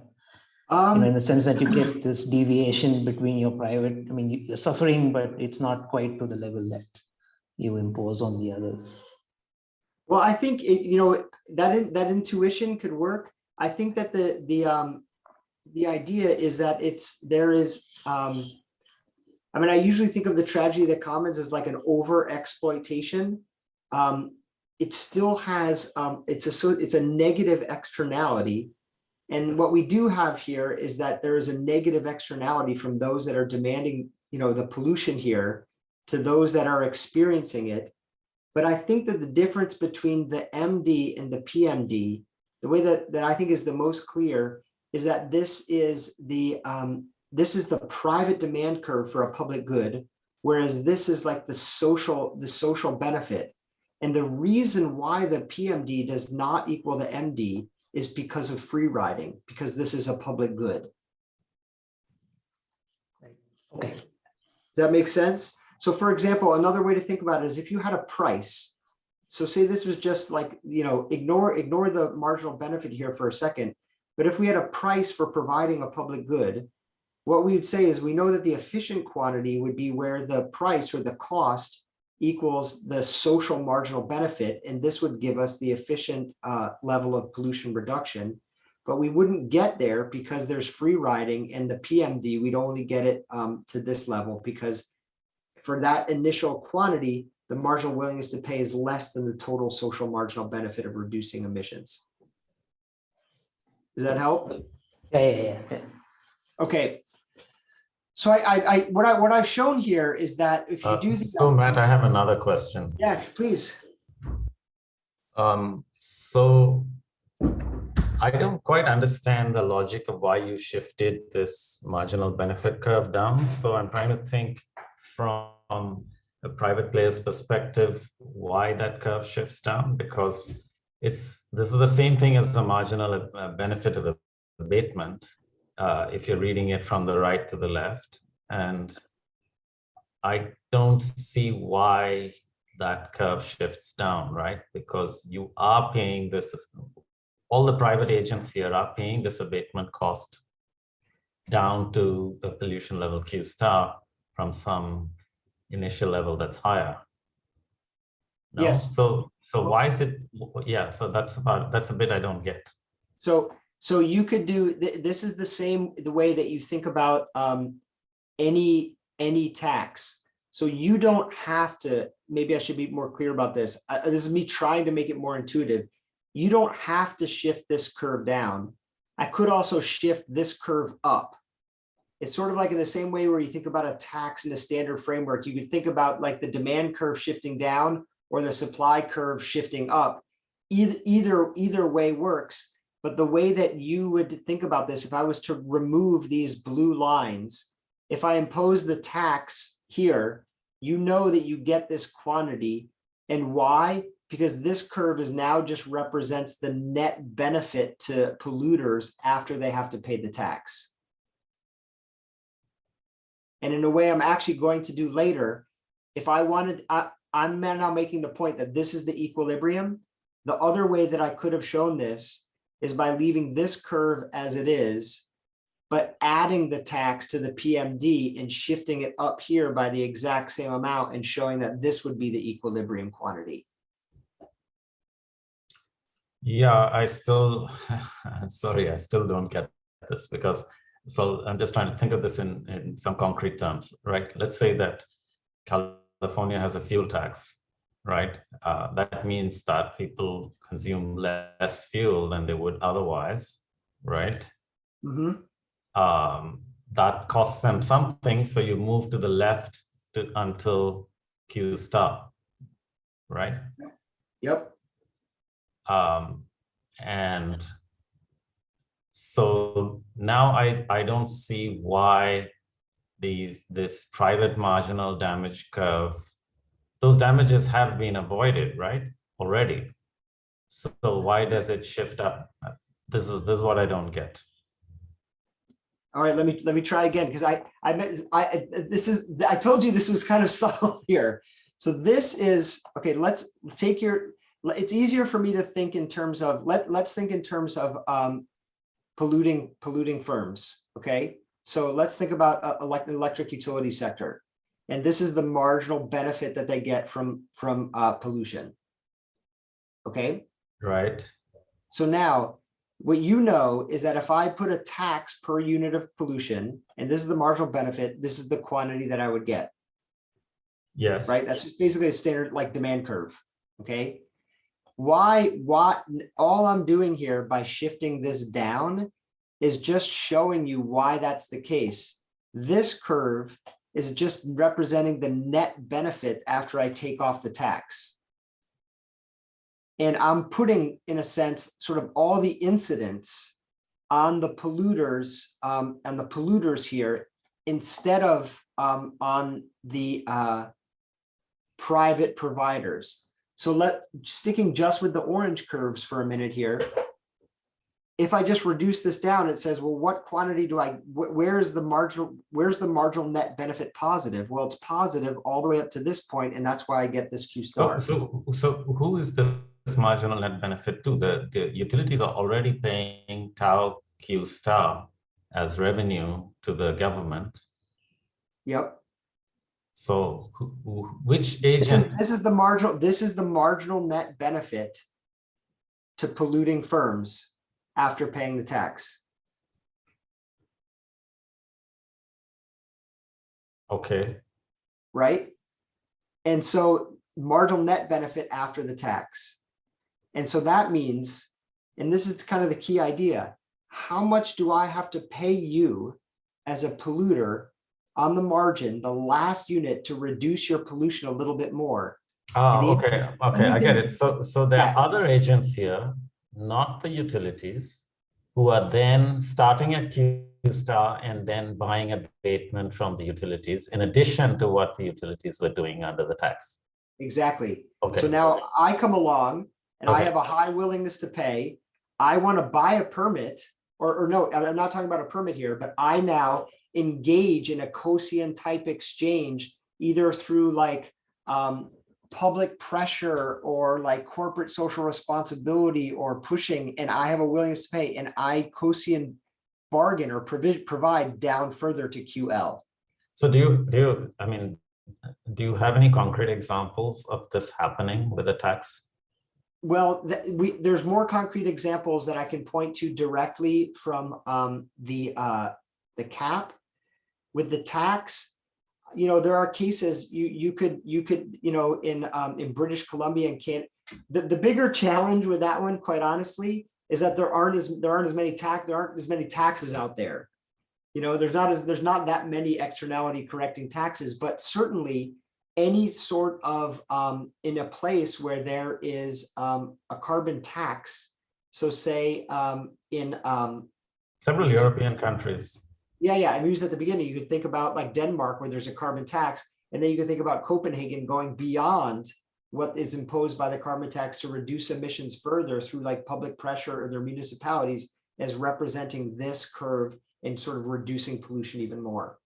In the sense that you get this deviation between your private, I mean, you're suffering, but it's not quite to the level that you impose on the others. Well, I think that intuition could work. I think that the idea is that I mean, I usually think of the tragedy of the commons as like an over exploitation. It still has it's a negative externality. And what we do have here is that there is a negative externality from those that are demanding, the pollution here to those that are experiencing it. But I think that the difference between the MD and the PMD, the way that I think is the most clear, is that this is the private demand curve for a public good, whereas this is like the social benefit. And the reason why the PMD does not equal the MD is because of free riding, because this is a public good. Okay. Does that make sense? So for example, another way to think about it is if you had a price. So say this was just like, ignore the marginal benefit here for a second. But if we had a price for providing a public good, what we would say is we know that the efficient quantity would be where the price or the cost equals the social marginal benefit. And this would give us the efficient level of pollution reduction. But we wouldn't get there because there's free riding, and the PMD, we'd only get it to this level, because for that initial quantity, the marginal willingness to pay is less than the total social marginal benefit of reducing emissions. Does that help? Yeah. Okay. So what I've shown here is that if you do so Matt, I have another question. Yeah, please. So I don't quite understand the logic of why you shifted this marginal benefit curve down. So I'm trying to think from a private player's perspective why that curve shifts down, because this is the same thing as the marginal benefit of abatement. If you're reading it from the right to the left. And I don't see why that curve shifts down, right? Because you are paying this, all the private agents here are paying this abatement cost down to a pollution level Q star from some initial level that's higher. No? Yes. So why is it, yeah, so that's a bit I don't get. So you could do, this is the way that you think about any tax. So you don't have to, maybe I should be more clear about this. This is me trying to make it more intuitive. You don't have to shift this curve down. I could also shift this curve up. It's sort of like in the same way where you think about a tax in a standard framework, you could think about like the demand curve shifting down or the supply curve shifting up. Either way works. But the way that you would think about this, if I was to remove these blue lines, if I impose the tax here, you know that you get this quantity. And why? Because this curve is now just represents the net benefit to polluters after they have to pay the tax. And in a way I'm actually going to do later, if I wanted, I'm now making the point that this is the equilibrium. The other way that I could have shown this is by leaving this curve as it is, but adding the tax to the PMD and shifting it up here by the exact same amount and showing that this would be the equilibrium quantity. Yeah, I still, I'm sorry, I still don't get this because, so I'm just trying to think of this in some concrete terms, right? Let's say that California has a fuel tax, right? That means that people consume less fuel than they would otherwise, right? Mm-hmm. That costs them something, so you move to the left until Q star, right? Yep. And so now I don't see why this private marginal damage curve, those damages have been avoided, right? Already. So why does it shift up? This is what I don't get. All right, let me try again because I told you this was kind of subtle here. So this is okay. Let's take your. It's easier for me to think in terms of let's think in terms of polluting firms. Okay, so let's think about electric utility sector, and this is the marginal benefit that they get from pollution. Okay. Right. So now, what you know is that if I put a tax per unit of pollution, and this is the marginal benefit, this is the quantity that I would get. Yes. Right. That's just basically a standard like demand curve. Okay. Why all I'm doing here by shifting this down is just showing you why that's the case. This curve is just representing the net benefit after I take off the tax. And I'm putting, in a sense, sort of all the incidents on the polluters and the polluters here instead of on the private providers. So sticking just with the orange curves for a minute here. If I just reduce this down, it says, well, what quantity do where's the marginal net benefit positive? Well, it's positive all the way up to this point, and that's why I get this Q star. So who is this marginal net benefit to? The utilities are already paying tau Q star as revenue to the government. Yep. So which agent? This is the marginal net benefit to polluting firms after paying the tax. Okay. Right. And so marginal net benefit after the tax. And so that means, and this is kind of the key idea, how much do I have to pay you as a polluter on the margin, the last unit, to reduce your pollution a little bit more? Okay, I get it. So there are other agents here, not the utilities, who are then starting at Q star and then buying abatement from the utilities in addition to what the utilities were doing under the tax. Exactly. Okay. So now I come along and I have a high willingness to pay. I want to buy a permit, or no, I'm not talking about a permit here, but I now engage in a Coasean type exchange, either through like public pressure or like corporate social responsibility or pushing, and I have a willingness to pay, and I Coasean bargain or provide down further to QL. So do you have any concrete examples of this happening with a tax? Well, there's more concrete examples that I can point to directly from the cap. With the tax, you know, there are cases you could in British Columbia and Canada. The bigger challenge with that one, quite honestly, is that there aren't as many taxes out there. You know, there's not that many externality correcting taxes, but certainly any sort of in a place where there is a carbon tax. So say in several European countries. Yeah. I used at the beginning. You could think about like Denmark, where there's a carbon tax, and then you could think about Copenhagen going beyond what is imposed by the carbon tax to reduce emissions further through like public pressure or their municipalities, as representing this curve and sort of reducing pollution even more.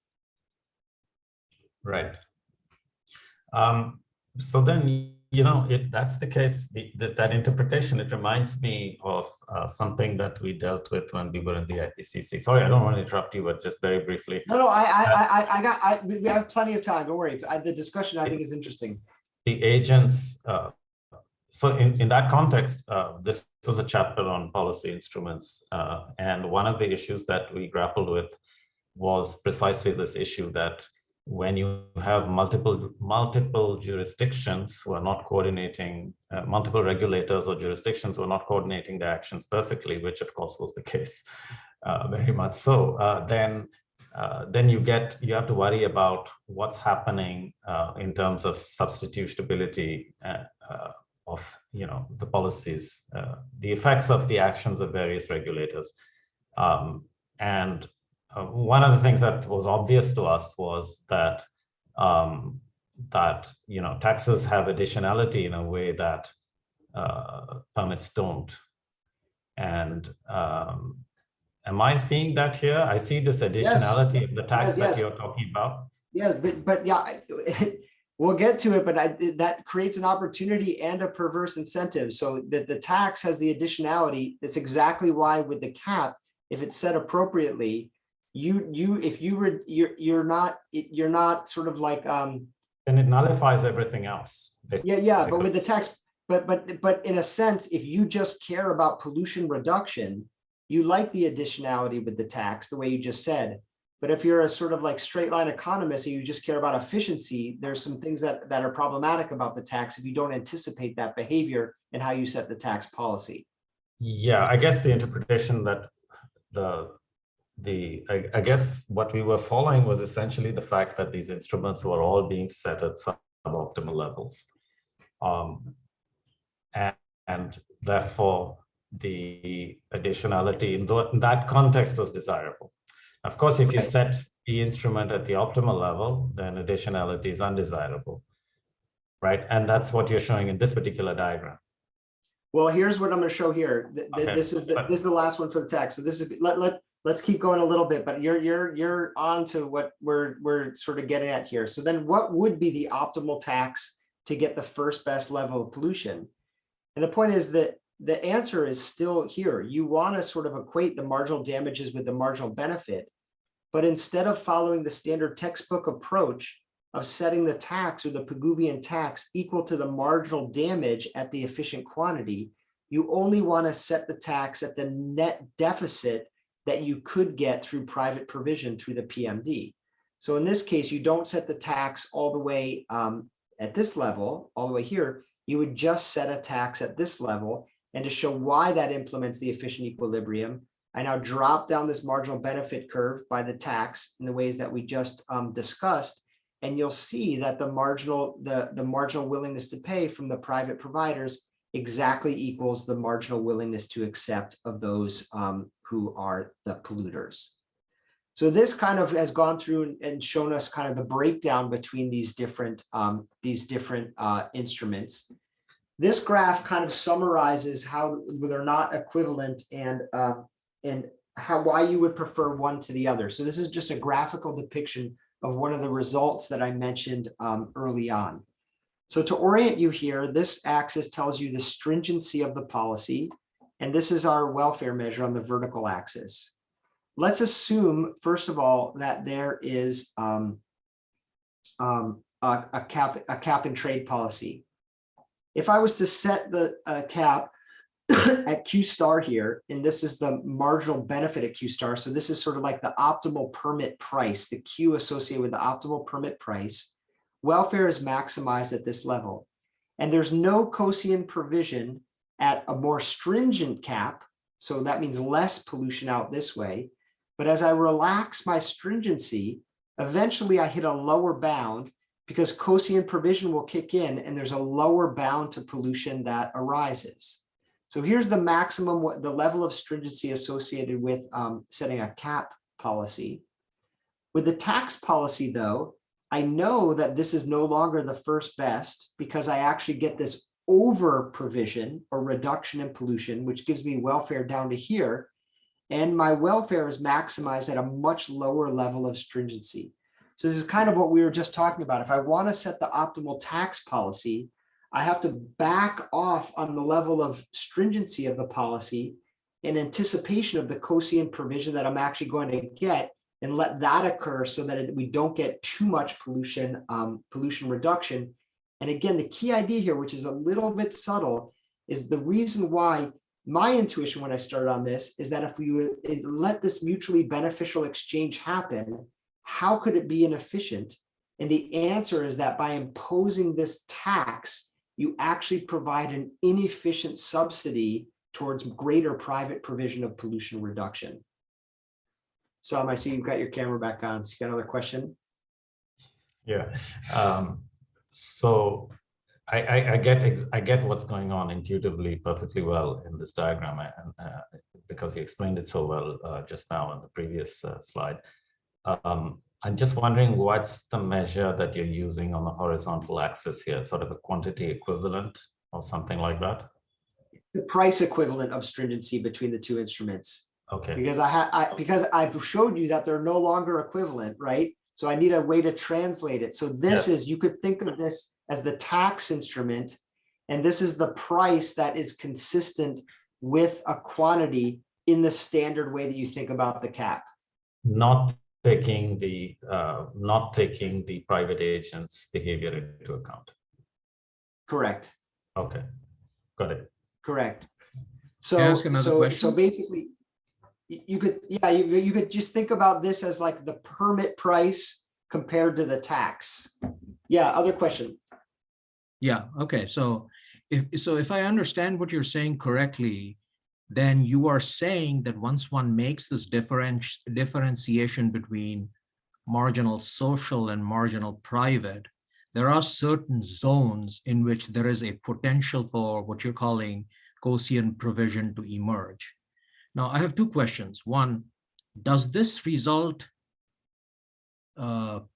Right. So then, if that's the case, that interpretation, it reminds me of something that we dealt with when we were in the IPCC. Sorry, I don't want to interrupt you, but just very briefly. No, we have plenty of time. Don't worry. The discussion I think is interesting. The agents. So in that context, this was a chapter on policy instruments, and one of the issues that we grappled with was precisely this issue that when you have multiple jurisdictions who are not coordinating, multiple regulators or jurisdictions who are not coordinating their actions perfectly, which of course was the case, very much so, then you have to worry about what's happening in terms of substitutability of the policies, the effects of the actions of various regulators, and one of the things that was obvious to us was that taxes have additionality in a way that permits don't. And am I seeing that here? I see this additionality of the tax that you're talking about. Yes, but yeah, we'll get to it, but that creates an opportunity and a perverse incentive. So that the tax has the additionality. That's exactly why with the cap, if it's set appropriately, you're not sort of like then it nullifies everything else. Yeah, but with the tax, but in a sense, if you just care about pollution reduction, you like the additionality with the tax, the way you just said. But if you're a sort of like straight line economist and you just care about efficiency, there's some things that are problematic about the tax if you don't anticipate that behavior and how you set the tax policy. Yeah, I guess the interpretation that I guess what we were following was essentially the fact that these instruments were all being set at suboptimal levels. And therefore, the additionality in that context was desirable. Of course, if you set the instrument at the optimal level, then additionality is undesirable, right? And that's what you're showing in this particular diagram. Well, here's what I'm going to show here. This is the last one for the tax. So this is let's keep going a little bit, but you're on to what we're sort of getting at here. So then what would be the optimal tax to get the first best level of pollution? And the point is that the answer is still here. You want to sort of equate the marginal damages with the marginal benefit, but instead of following the standard textbook approach of setting the tax or the Pigouvian tax equal to the marginal damage at the efficient quantity, you only want to set the tax at the net deficit that you could get through private provision through the PMD. So in this case, you don't set the tax all the way at this level, all the way here. You would just set a tax at this level. And to show why that implements the efficient equilibrium, I now drop down this marginal benefit curve by the tax in the ways that we just discussed. And you'll see that the marginal willingness to pay from the private providers exactly equals the marginal willingness to accept of those who are the polluters. So this kind of has gone through and shown us kind of the breakdown between these different instruments. This graph kind of summarizes how they're not equivalent and why you would prefer one to the other. So this is just a graphical depiction of one of the results that I mentioned early on. So to orient you here, this axis tells you the stringency of the policy, and this is our welfare measure on the vertical axis. Let's assume, first of all, that there is a cap and trade policy. If I was to set the cap at Q star here, and this is the marginal benefit at Q star, so this is sort of like the optimal permit price, the Q associated with the optimal permit price, welfare is maximized at this level. And there's no Coasean provision at a more stringent cap, so that means less pollution out this way. But as I relax my stringency, eventually I hit a lower bound because Coasean provision will kick in and there's a lower bound to pollution that arises. So here's the maximum, the level of stringency associated with setting a cap policy. With the tax policy though, I know that this is no longer the first best because I actually get this over provision or reduction in pollution, which gives me welfare down to here. And my welfare is maximized at a much lower level of stringency. So this is kind of what we were just talking about. If I want to set the optimal tax policy, I have to back off on the level of stringency of the policy in anticipation of the Coasean provision that I'm actually going to get, and let that occur so that we don't get too much pollution reduction. And again, the key idea here, which is a little bit subtle, is the reason why my intuition when I started on this is that if we would let this mutually beneficial exchange happen, how could it be inefficient? And the answer is that by imposing this tax, you actually provide an inefficient subsidy towards greater private provision of pollution reduction. So I see you've got your camera back on. So you got another question? Yeah. So I get what's going on intuitively perfectly well in this diagram, because you explained it so well just now in the previous slide. I'm just wondering, what's the measure that you're using on the horizontal axis here? Sort of a quantity equivalent or something like that? The price equivalent of stringency between the two instruments. Okay. Because because I've showed you that they're no longer equivalent, right? So I need a way to translate it. So this is, you could think of this as the tax instrument, and this is the price that is consistent with a quantity in the standard way that you think about the cap. Not taking the private agent's behavior into account. Correct. Okay, got it. Correct. Can I ask another question? So basically, you could just think about this as like the permit price compared to the tax. Yeah, other question. Yeah, okay. So if I understand what you're saying correctly, then you are saying that once one makes this differentiation between marginal social and marginal private, there are certain zones in which there is a potential for what you're calling Coasean provision to emerge. Now, I have two questions. One, does this result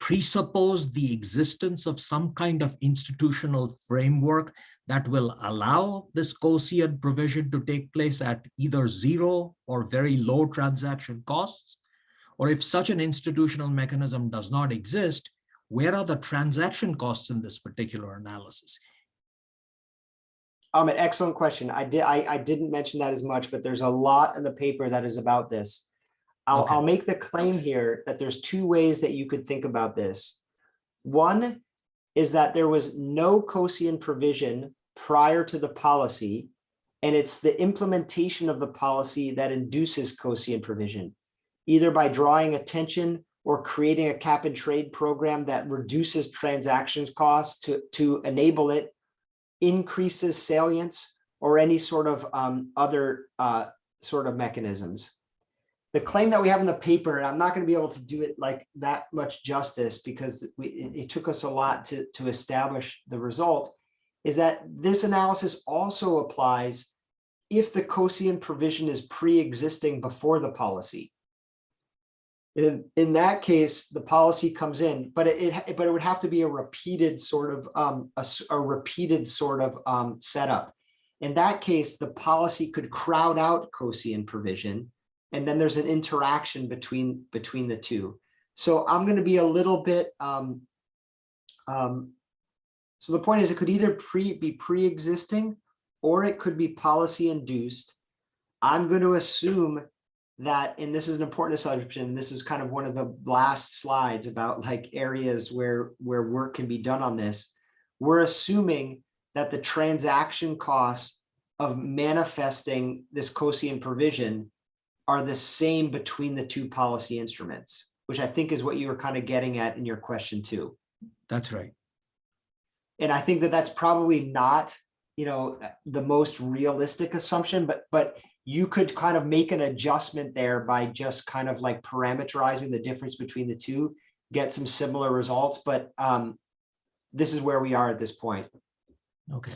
presuppose the existence of some kind of institutional framework that will allow this Coasean provision to take place at either zero or very low transaction costs? Or if such an institutional mechanism does not exist, where are the transaction costs in this particular analysis? An excellent question. I didn't mention that as much, but there's a lot in the paper that is about this. I'll make the claim here that there's two ways that you could think about this. One is that there was no Coasean provision prior to the policy, and it's the implementation of the policy that induces Coasean provision, either by drawing attention or creating a cap and trade program that reduces transaction costs to enable it, increases salience, or any sort of other sort of mechanisms. The claim that we have in the paper, and I'm not going to be able to do it like that much justice because it took us a lot to establish the result, is that this analysis also applies if the Coasean provision is pre-existing before the policy. In that case, the policy comes in, but it would have to be a repeated sort of setup. In that case, the policy could crowd out Coasean provision, and then there's an interaction between the two. So I'm going to be a little bit. So the point is, it could either be pre-existing or it could be policy induced. I'm going to assume that, and this is an important assumption, this is kind of one of the last slides about like areas where work can be done on this. We're assuming that the transaction costs of manifesting this Coasean provision are the same between the two policy instruments, which I think is what you were kind of getting at in your question too. That's right. And I think that that's probably not, the most realistic assumption, but you could kind of make an adjustment there by just kind of like parameterizing the difference between the two, get some similar results. But this is where we are at this point. Okay.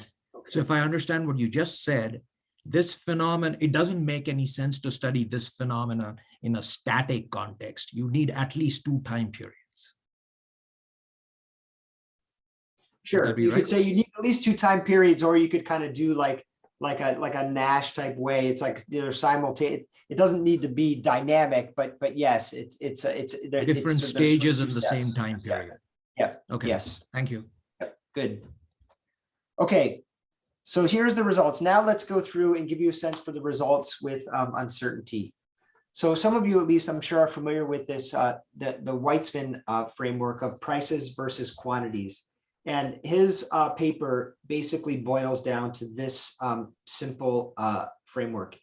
So if I understand what you just said, this phenomenon, it doesn't make any sense to study this phenomenon in a static context. You need at least 2 time periods. Sure, you could say you need at least 2 time periods, or you could kind of do like like a Nash type way. It's like they're simultaneous. It doesn't need to be dynamic, but yes, it's Different stages in the same time period. Yeah. Okay. Yes. Thank you. Yep. Good. Okay. So here's the results. Now let's go through and give you a sense for the results with uncertainty. So some of you, at least I'm sure, are familiar with this, the Weitzman framework of prices versus quantities. And his paper basically boils down to this simple framework.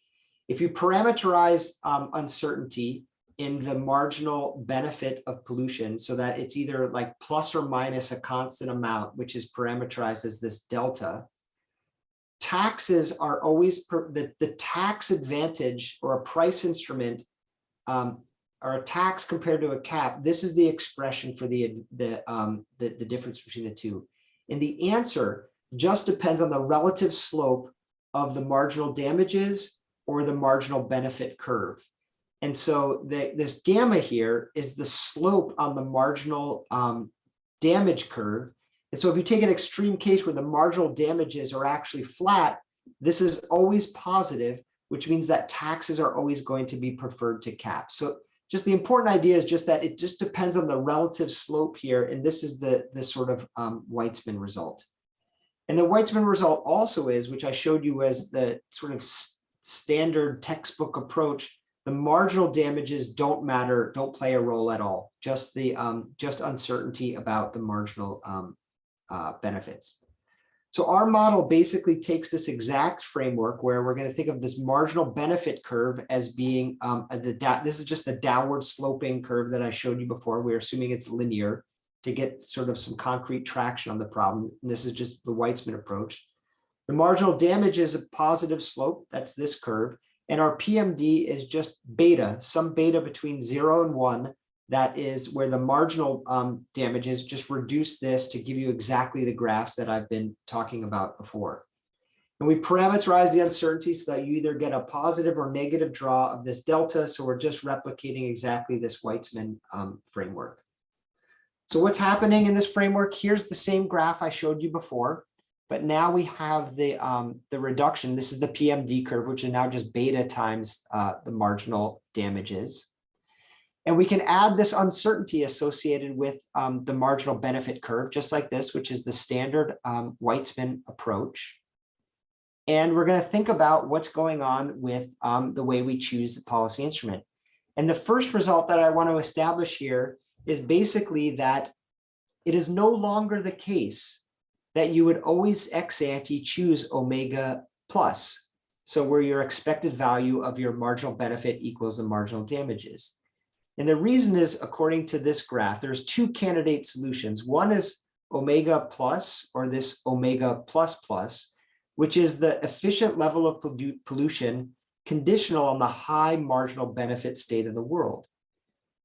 If you parameterize uncertainty in the marginal benefit of pollution so that it's either like plus or minus a constant amount, which is parameterized as this delta, taxes are always the tax advantage or a price instrument or a tax compared to a cap. This is the expression for the difference between the two. And the answer just depends on the relative slope of the marginal damages or the marginal benefit curve. And so this gamma here is the slope on the marginal damage curve. And so if you take an extreme case where the marginal damages are actually flat, this is always positive, which means that taxes are always going to be preferred to caps. So just the important idea is just that it just depends on the relative slope here. And this is the sort of Weitzman result. And the Weitzman result also is, which I showed you as the sort of standard textbook approach, the marginal damages don't matter, don't play a role at all. Just the just uncertainty about the marginal benefits. So our model basically takes this exact framework where we're going to think of this marginal benefit curve as being this is just the downward sloping curve that I showed you before. We're assuming it's linear to get sort of some concrete traction on the problem. And this is just the Weitzman approach. The marginal damage is a positive slope. That's this curve. And our PMD is just beta, some beta between 0 and 1. That is where the marginal damage is. Just reduce this to give you exactly the graphs that I've been talking about before. And we parameterize the uncertainty so that you either get a positive or negative draw of this delta. So we're just replicating exactly this Weitzman framework. So what's happening in this framework? Here's the same graph I showed you before, but now we have the reduction. This is the PMD curve, which is now just beta times the marginal damages. And we can add this uncertainty associated with the marginal benefit curve, just like this, which is the standard Weitzman approach. And we're going to think about what's going on with the way we choose the policy instrument. And the first result that I want to establish here is basically that it is no longer the case that you would always ex ante choose omega plus. So where your expected value of your marginal benefit equals the marginal damages. And the reason is, according to this graph, there's two candidate solutions. One is omega plus, or this omega plus plus, which is the efficient level of pollution conditional on the high marginal benefit state of the world.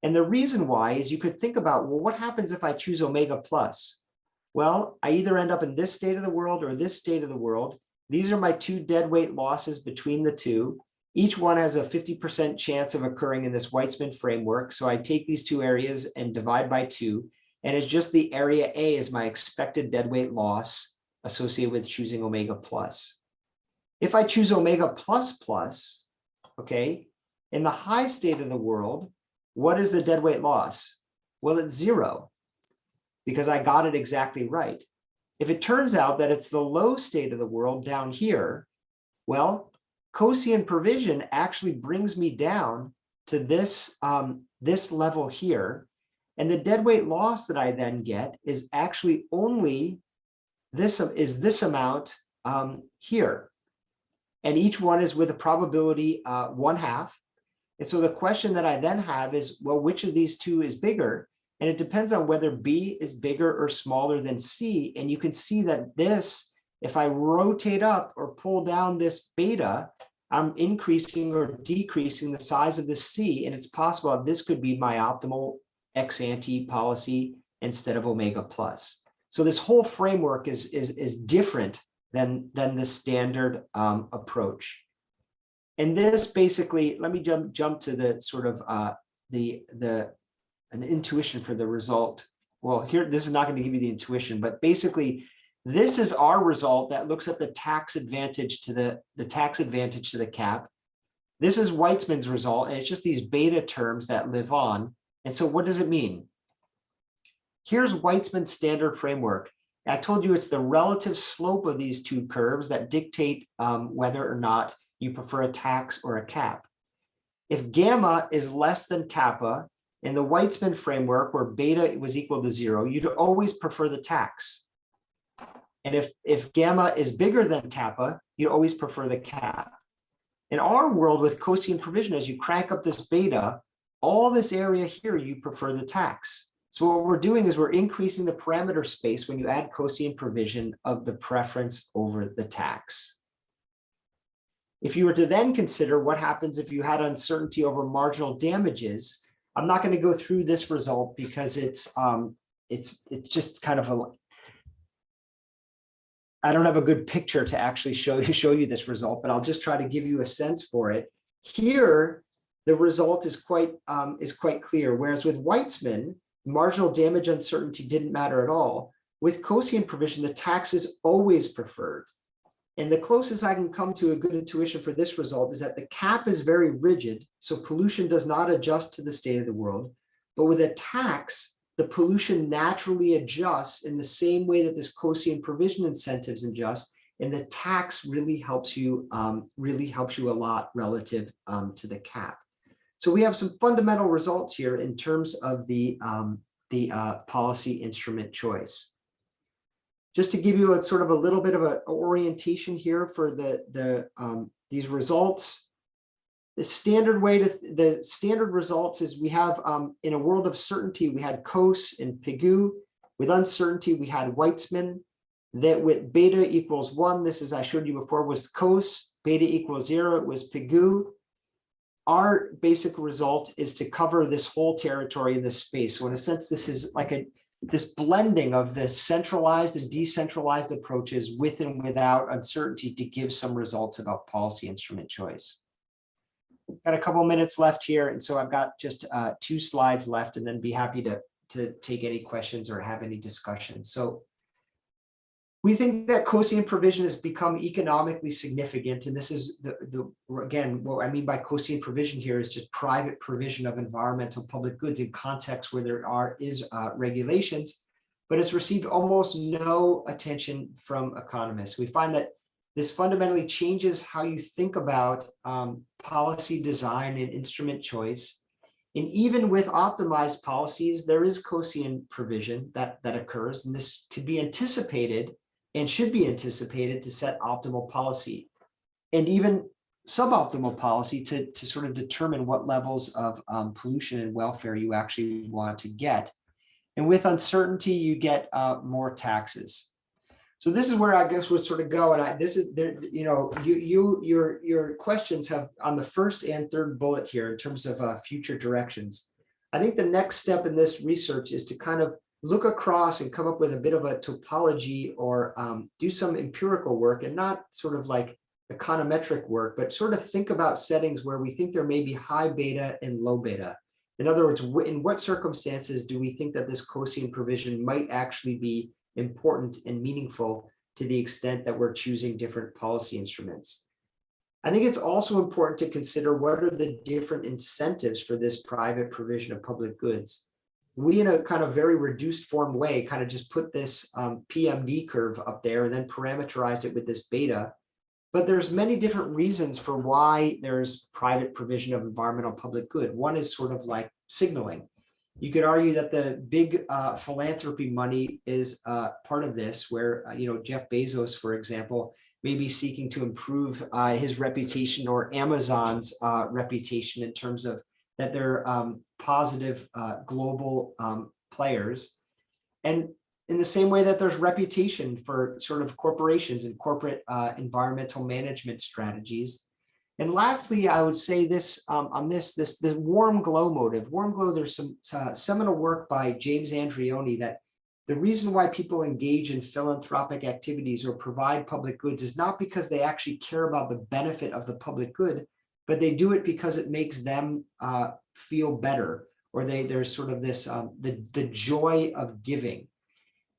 And the reason why is you could think about, well, what happens if I choose omega plus? Well, I either end up in this state of the world or this state of the world. These are my two dead weight losses between the two. Each one has a 50% chance of occurring in this Weitzman framework. So I take these two areas and divide by 2. And it's just the area A is my expected dead weight loss associated with choosing omega plus. If I choose omega plus plus, okay, in the high state of the world, what is the dead weight loss? Well, it's 0 because I got it exactly right. If it turns out that it's the low state of the world down here, well, Coasean provision actually brings me down to this, this level here. And the dead weight loss that I then get is actually only this amount here. And each one is with a probability 1/2. And so the question that I then have is, well, which of these two is bigger? And it depends on whether B is bigger or smaller than C. And you can see that this, if I rotate up or pull down this beta, I'm increasing or decreasing the size of the C. And it's possible that this could be my optimal ex ante policy instead of omega plus. So this whole framework is different than the standard approach. And this basically, let me jump to the sort of an intuition for the result. Well, here, this is not going to give you the intuition, but basically This is our result that looks at the tax advantage to the cap. This is Weitzman's result, and it's just these beta terms that live on. And so what does it mean? Here's Weitzman's standard framework. I told you it's the relative slope of these two curves that dictate whether or not you prefer a tax or a cap. If gamma is less than kappa in the Weitzman framework where beta was equal to 0, you'd always prefer the tax. And if gamma is bigger than kappa, you always prefer the cap. In our world with Coasean provision, as you crank up this beta, all this area here, you prefer the tax. So what we're doing is we're increasing the parameter space when you add Coasean provision of the preference over the tax. If you were to then consider what happens if you had uncertainty over marginal damages, I'm not going to go through this result because it's just kind of a, I don't have a good picture to actually show you this result, but I'll just try to give you a sense for it. Here, the result is quite clear. Whereas with Weitzman, marginal damage uncertainty didn't matter at all. With Coasean provision, the tax is always preferred. And the closest I can come to a good intuition for this result is that the cap is very rigid, so pollution does not adjust to the state of the world. But with a tax, the pollution naturally adjusts in the same way that this Coasean provision incentives adjust, and the tax really helps you a lot relative to the cap. So we have some fundamental results here in terms of the policy instrument choice. Just to give you a sort of a little bit of an orientation here for these results. The standard results is we have in a world of certainty, we had Coase and Pigou. With uncertainty, we had Weitzman. That with beta equals 1, this is I showed you before was Coase, beta equals 0, it was Pigou. Our basic result is to cover this whole territory in this space. So in a sense, this is like this blending of the centralized and decentralized approaches with and without uncertainty to give some results about policy instrument choice. Got a couple minutes left here, and so I've got just 2 slides left, and then be happy to take any questions or have any discussion. So we think that Coasean provision has become economically significant, and this is again, what I mean by Coasean provision here is just private provision of environmental public goods in contexts where there is regulations, but it's received almost no attention from economists. We find that this fundamentally changes how you think about policy design and instrument choice. And even with optimized policies, there is Coasean provision that occurs, and this could be anticipated and should be anticipated to set optimal policy and even suboptimal policy to sort of determine what levels of pollution and welfare you actually want to get. And with uncertainty, you get more taxes. So this is where I guess we'll sort of go. And this is there, you know, your questions have on the first and third bullet here in terms of future directions. I think the next step in this research is to kind of look across and come up with a bit of a topology or do some empirical work and not sort of like econometric work, but sort of think about settings where we think there may be high beta and low beta. In other words, in what circumstances do we think that this Coasean provision might actually be important and meaningful to the extent that we're choosing different policy instruments? I think it's also important to consider what are the different incentives for this private provision of public goods. We, in a kind of very reduced form way, kind of just put this PMD curve up there and then parameterized it with this beta. But there's many different reasons for why there's private provision of environmental public good. One is sort of like signaling. You could argue that the big philanthropy money is part of this, where Jeff Bezos, for example, may be seeking to improve his reputation or Amazon's reputation in terms of that they're positive global players. And in the same way that there's reputation for sort of corporations and corporate environmental management strategies. And lastly, I would say this on the warm glow motive. Warm glow, there's some seminal work by James Andreoni that the reason why people engage in philanthropic activities or provide public goods is not because they actually care about the benefit of the public good, but they do it because it makes them feel better, or there's sort of this the joy of giving.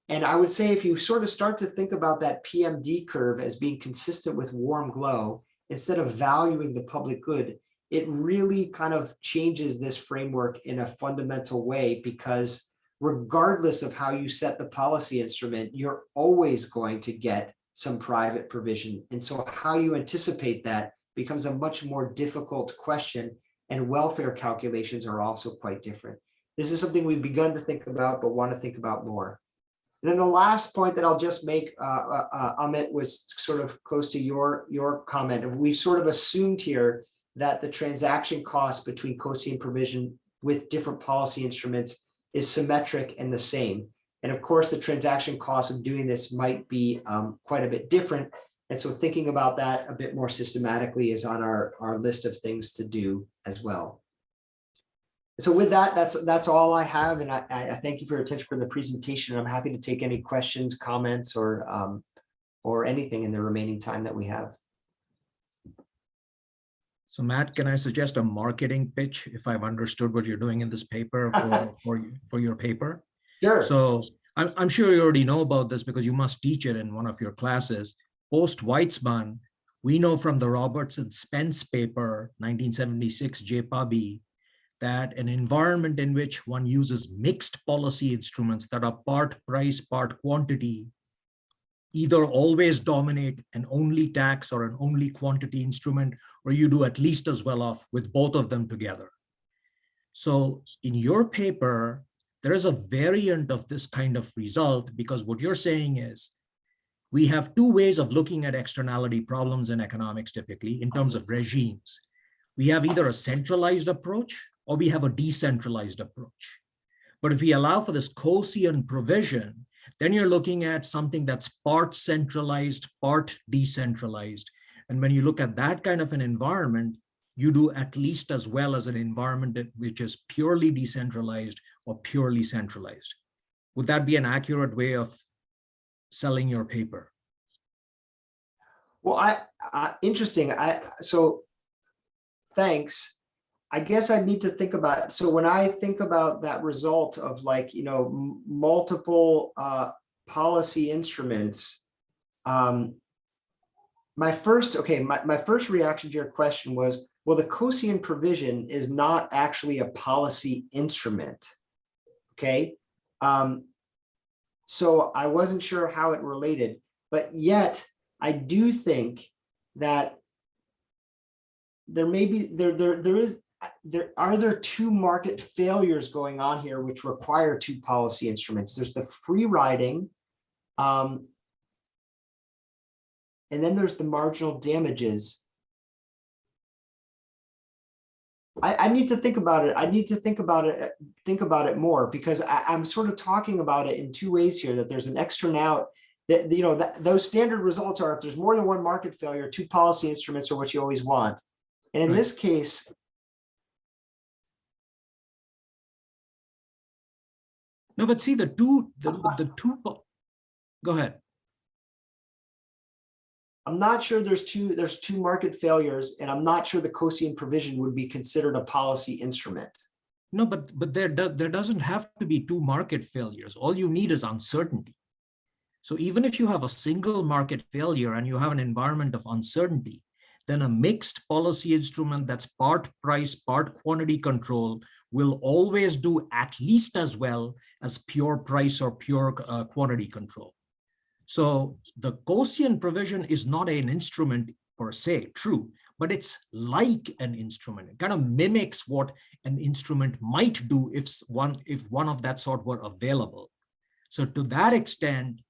And I would say if you sort of start to think about that PMD curve as being consistent with warm glow, instead of valuing the public good, it really kind of changes this framework in a fundamental way, because regardless of how you set the policy instrument, you're always going to get some private provision. And so how you anticipate that becomes a much more difficult question, and welfare calculations are also quite different. This is something we've begun to think about, but want to think about more. And then the last point that I'll just make, Amit, was sort of close to your comment. We've sort of assumed here that the transaction cost between Coasean provision with different policy instruments is symmetric and the same. And of course, the transaction cost of doing this might be quite a bit different. And so thinking about that a bit more systematically is on our list of things to do as well. So with that, that's all I have. And I thank you for your attention for the presentation. I'm happy to take any questions, comments, or anything in the remaining time that we have. So Matt, can I suggest a marketing pitch if I've understood what you're doing in this paper for your paper? Sure. So I'm sure you already know about this because you must teach it in one of your classes. Post-Weitzman, we know from the Robertson-Spence paper, 1976 JPABI, that an environment in which one uses mixed policy instruments that are part price, part quantity, either always dominate an only tax or an only quantity instrument, or you do at least as well off with both of them together. So in your paper, there is a variant of this kind of result, because what you're saying is we have two ways of looking at externality problems in economics typically in terms of regimes. We have either a centralized approach or we have a decentralized approach. But if we allow for this Coasean provision, then you're looking at something that's part centralized, part decentralized. And when you look at that kind of an environment, you do at least as well as an environment which is purely decentralized or purely centralized. Would that be an accurate way of selling your paper? Well, interesting. So thanks. I guess I need to think about, so when I think about that result of like, multiple policy instruments, my first reaction to your question was, well, the Coasean provision is not actually a policy instrument, okay? So I wasn't sure how it related, but yet I do think that there may be, are there two market failures going on here which require two policy instruments? There's the free riding, and then there's the marginal damages. I need to think about it. I need to think about it more, because I'm sort of talking about it in two ways here, that there's an externality that, those standard results are, if there's more than one market failure, two policy instruments are what you always want. And in this case, no, but see the two, go ahead. I'm not sure there's two market failures, and I'm not sure the Coasean provision would be considered a policy instrument. No, but there doesn't have to be two market failures. All you need is uncertainty. So even if you have a single market failure and you have an environment of uncertainty, then a mixed policy instrument that's part price, part quantity control will always do at least as well as pure price or pure quantity control. So the Coasean provision is not an instrument per se, true, but it's like an instrument. It kind of mimics what an instrument might do if one of that sort were available. So to that extent,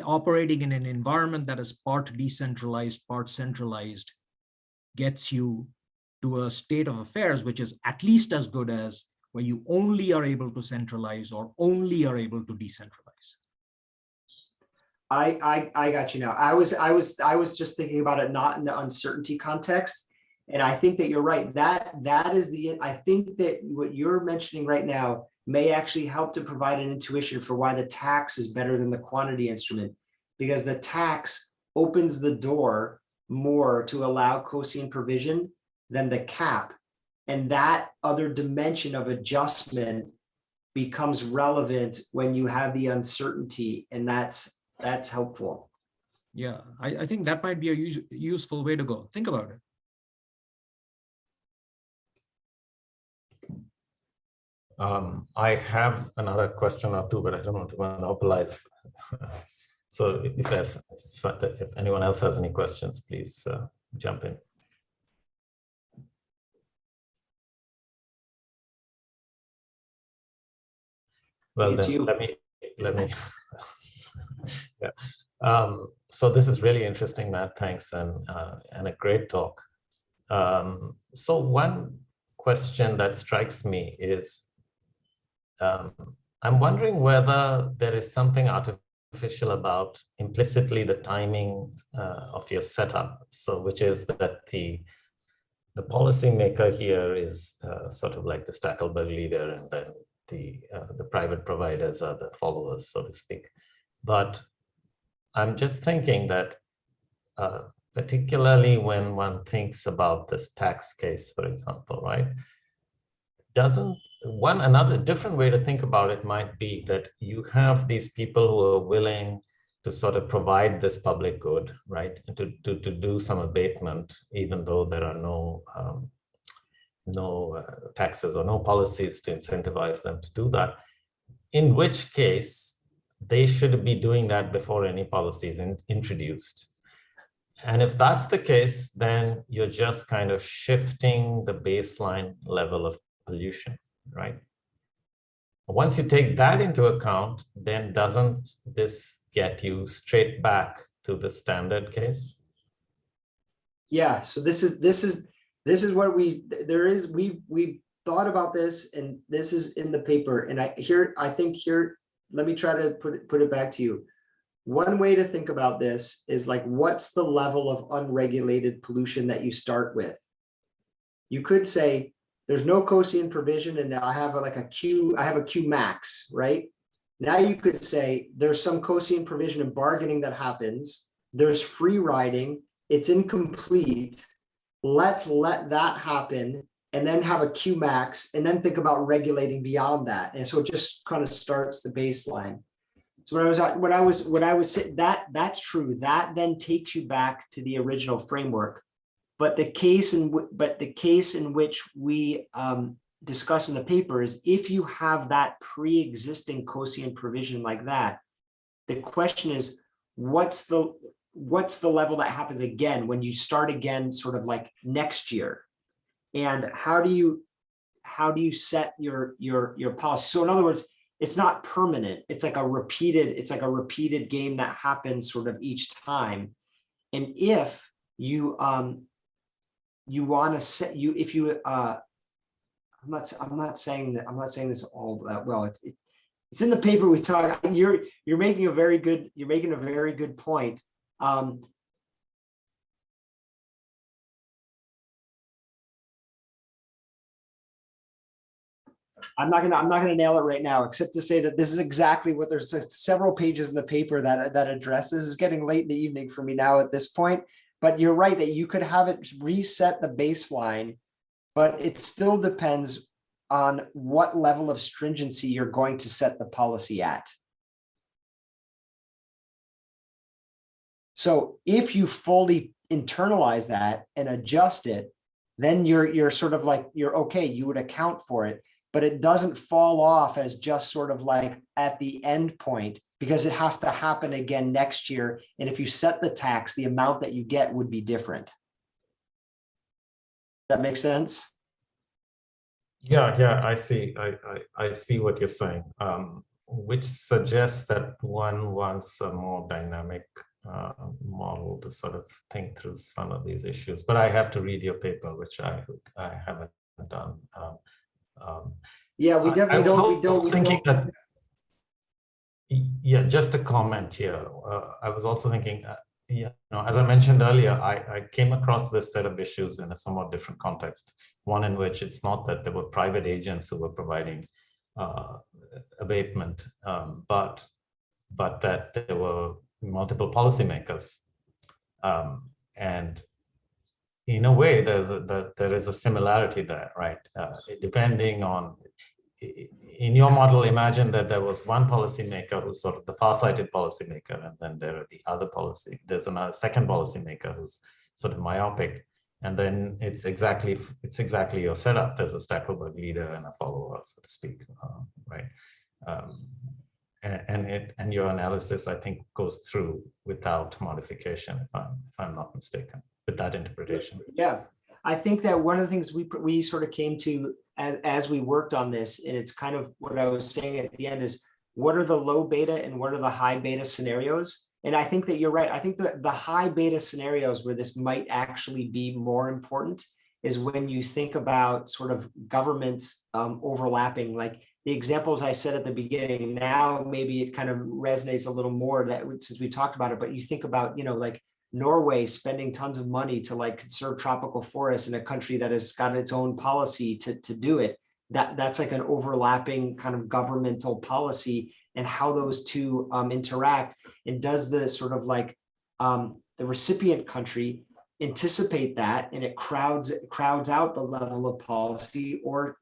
operating in an environment that is part decentralized, part centralized, gets you to a state of affairs which is at least as good as where you only are able to centralize or only are able to decentralize. I got you now. I was just thinking about it not in the uncertainty context, and I think that you're right. That is I think that what you're mentioning right now may actually help to provide an intuition for why the tax is better than the quantity instrument, because the tax opens the door more to allow Coasean provision than the cap. And that other dimension of adjustment becomes relevant when you have the uncertainty, and that's helpful. Yeah, I think that might be a useful way to go. Think about it. I have another question or two, but I don't want to monopolize. So if anyone else has any questions, please jump in. Well, then let me. Yeah. So this is really interesting, Matt. Thanks, and a great talk. So one question that strikes me is, I'm wondering whether there is something artificial about implicitly the timing of your setup. So, which is that the policymaker here is sort of like the Stackelberg leader, and then the private providers are the followers, so to speak. But I'm just thinking that particularly when one thinks about this tax case, for example, right? Another different way to think about it might be that you have these people who are willing to sort of provide this public good, right? And to do some abatement, even though there are no taxes or no policies to incentivize them to do that. In which case, they should be doing that before any policy is introduced. And if that's the case, then you're just kind of shifting the baseline level of pollution, right? Once you take that into account, then doesn't this get you straight back to the standard case? Yeah, so this is what we've thought about this, and this is in the paper. And I think let me try to put it back to you. One way to think about this is like, what's the level of unregulated pollution that you start with? You could say there's no Coasean provision, and I have a Q max, right? Now you could say there's some Coasean provision and bargaining that happens. There's free riding. It's incomplete. Let's let that happen, and then have a Q max, and then think about regulating beyond that. And so it just kind of starts the baseline. So what I was saying, that's true. That then takes you back to the original framework. But the case in which we discuss in the paper is, if you have that pre-existing Coasean provision like that, the question is, what's the level that happens again when you start again, sort of like next year, and how do you set your policy? So in other words, it's not permanent. It's like a repeated game that happens sort of each time. And if you want to set I'm not saying this all that well. It's in the paper we talk. You're making a very good point. I'm not gonna nail it right now, except to say that this is exactly what there's several pages in the paper that addresses. It's getting late in the evening for me now at this point, but you're right that you could have it reset the baseline, but it still depends on what level of stringency you're going to set the policy at. So if you fully internalize that and adjust it, then you're sort of like, you're okay, you would account for it, but it doesn't fall off as just sort of like at the end point, because it has to happen again next year. And if you set the tax, the amount that you get would be different. That makes sense? Yeah, I see. I see what you're saying, which suggests that one wants a more dynamic model to sort of think through some of these issues. But I have to read your paper, which I haven't done. Yeah, we definitely don't. Yeah, just a comment here. I was also thinking, as I mentioned earlier, I came across this set of issues in a somewhat different context. One in which it's not that there were private agents who were providing abatement, but that there were multiple policymakers, and in a way, there is a similarity there, right? Depending on, in your model, imagine that there was one policymaker who's sort of the far-sighted policymaker, and then there are the other there's another second policymaker who's sort of myopic, and then it's exactly your setup. There's a Stackelberg leader and a follower, so to speak, right? And your analysis, I think, goes through without modification, if I'm not mistaken, with that interpretation. Yeah, I think that one of the things we sort of came to as we worked on this, and it's kind of what I was saying at the end, is what are the low beta and what are the high beta scenarios? And I think that you're right. I think that the high beta scenarios where this might actually be more important is when you think about sort of governments overlapping. Like the examples I said at the beginning, now maybe it kind of resonates a little more that since we talked about it, but you think about, you know, like Norway spending tons of money to like conserve tropical forests in a country that has got its own policy to do it. That's like an overlapping kind of governmental policy, and how those two interact. And does the sort of like the recipient country anticipate that, and it crowds out the level of policy or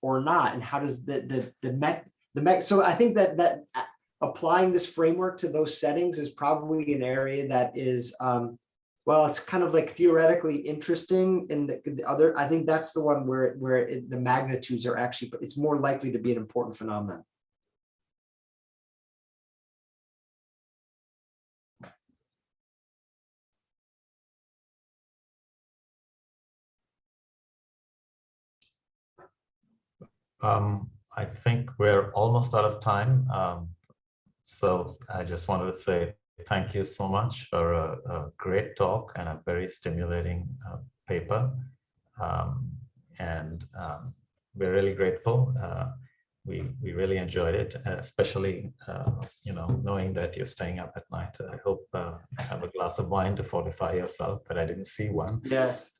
not? And how does so I think that applying this framework to those settings is probably an area that is, well, it's kind of like theoretically interesting. And the other, I think that's the one where the magnitudes are actually, it's more likely to be an important phenomenon. I think we're almost out of time. So I just wanted to say thank you so much for a great talk and a very stimulating paper. We're really grateful. We really enjoyed it, especially you know, knowing that you're staying up at night. I hope you have a glass of wine to fortify yourself, but I didn't see one. Yes.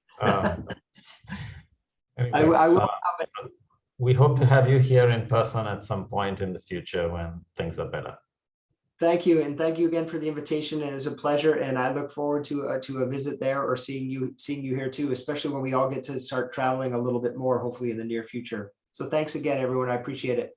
Anyway, I will. We hope to have you here in person at some point in the future when things are better. Thank you, and thank you again for the invitation. And it's a pleasure, and I look forward to a visit there, or seeing you here too, especially when we all get to start traveling a little bit more, hopefully in the near future. So thanks again, everyone. I appreciate it.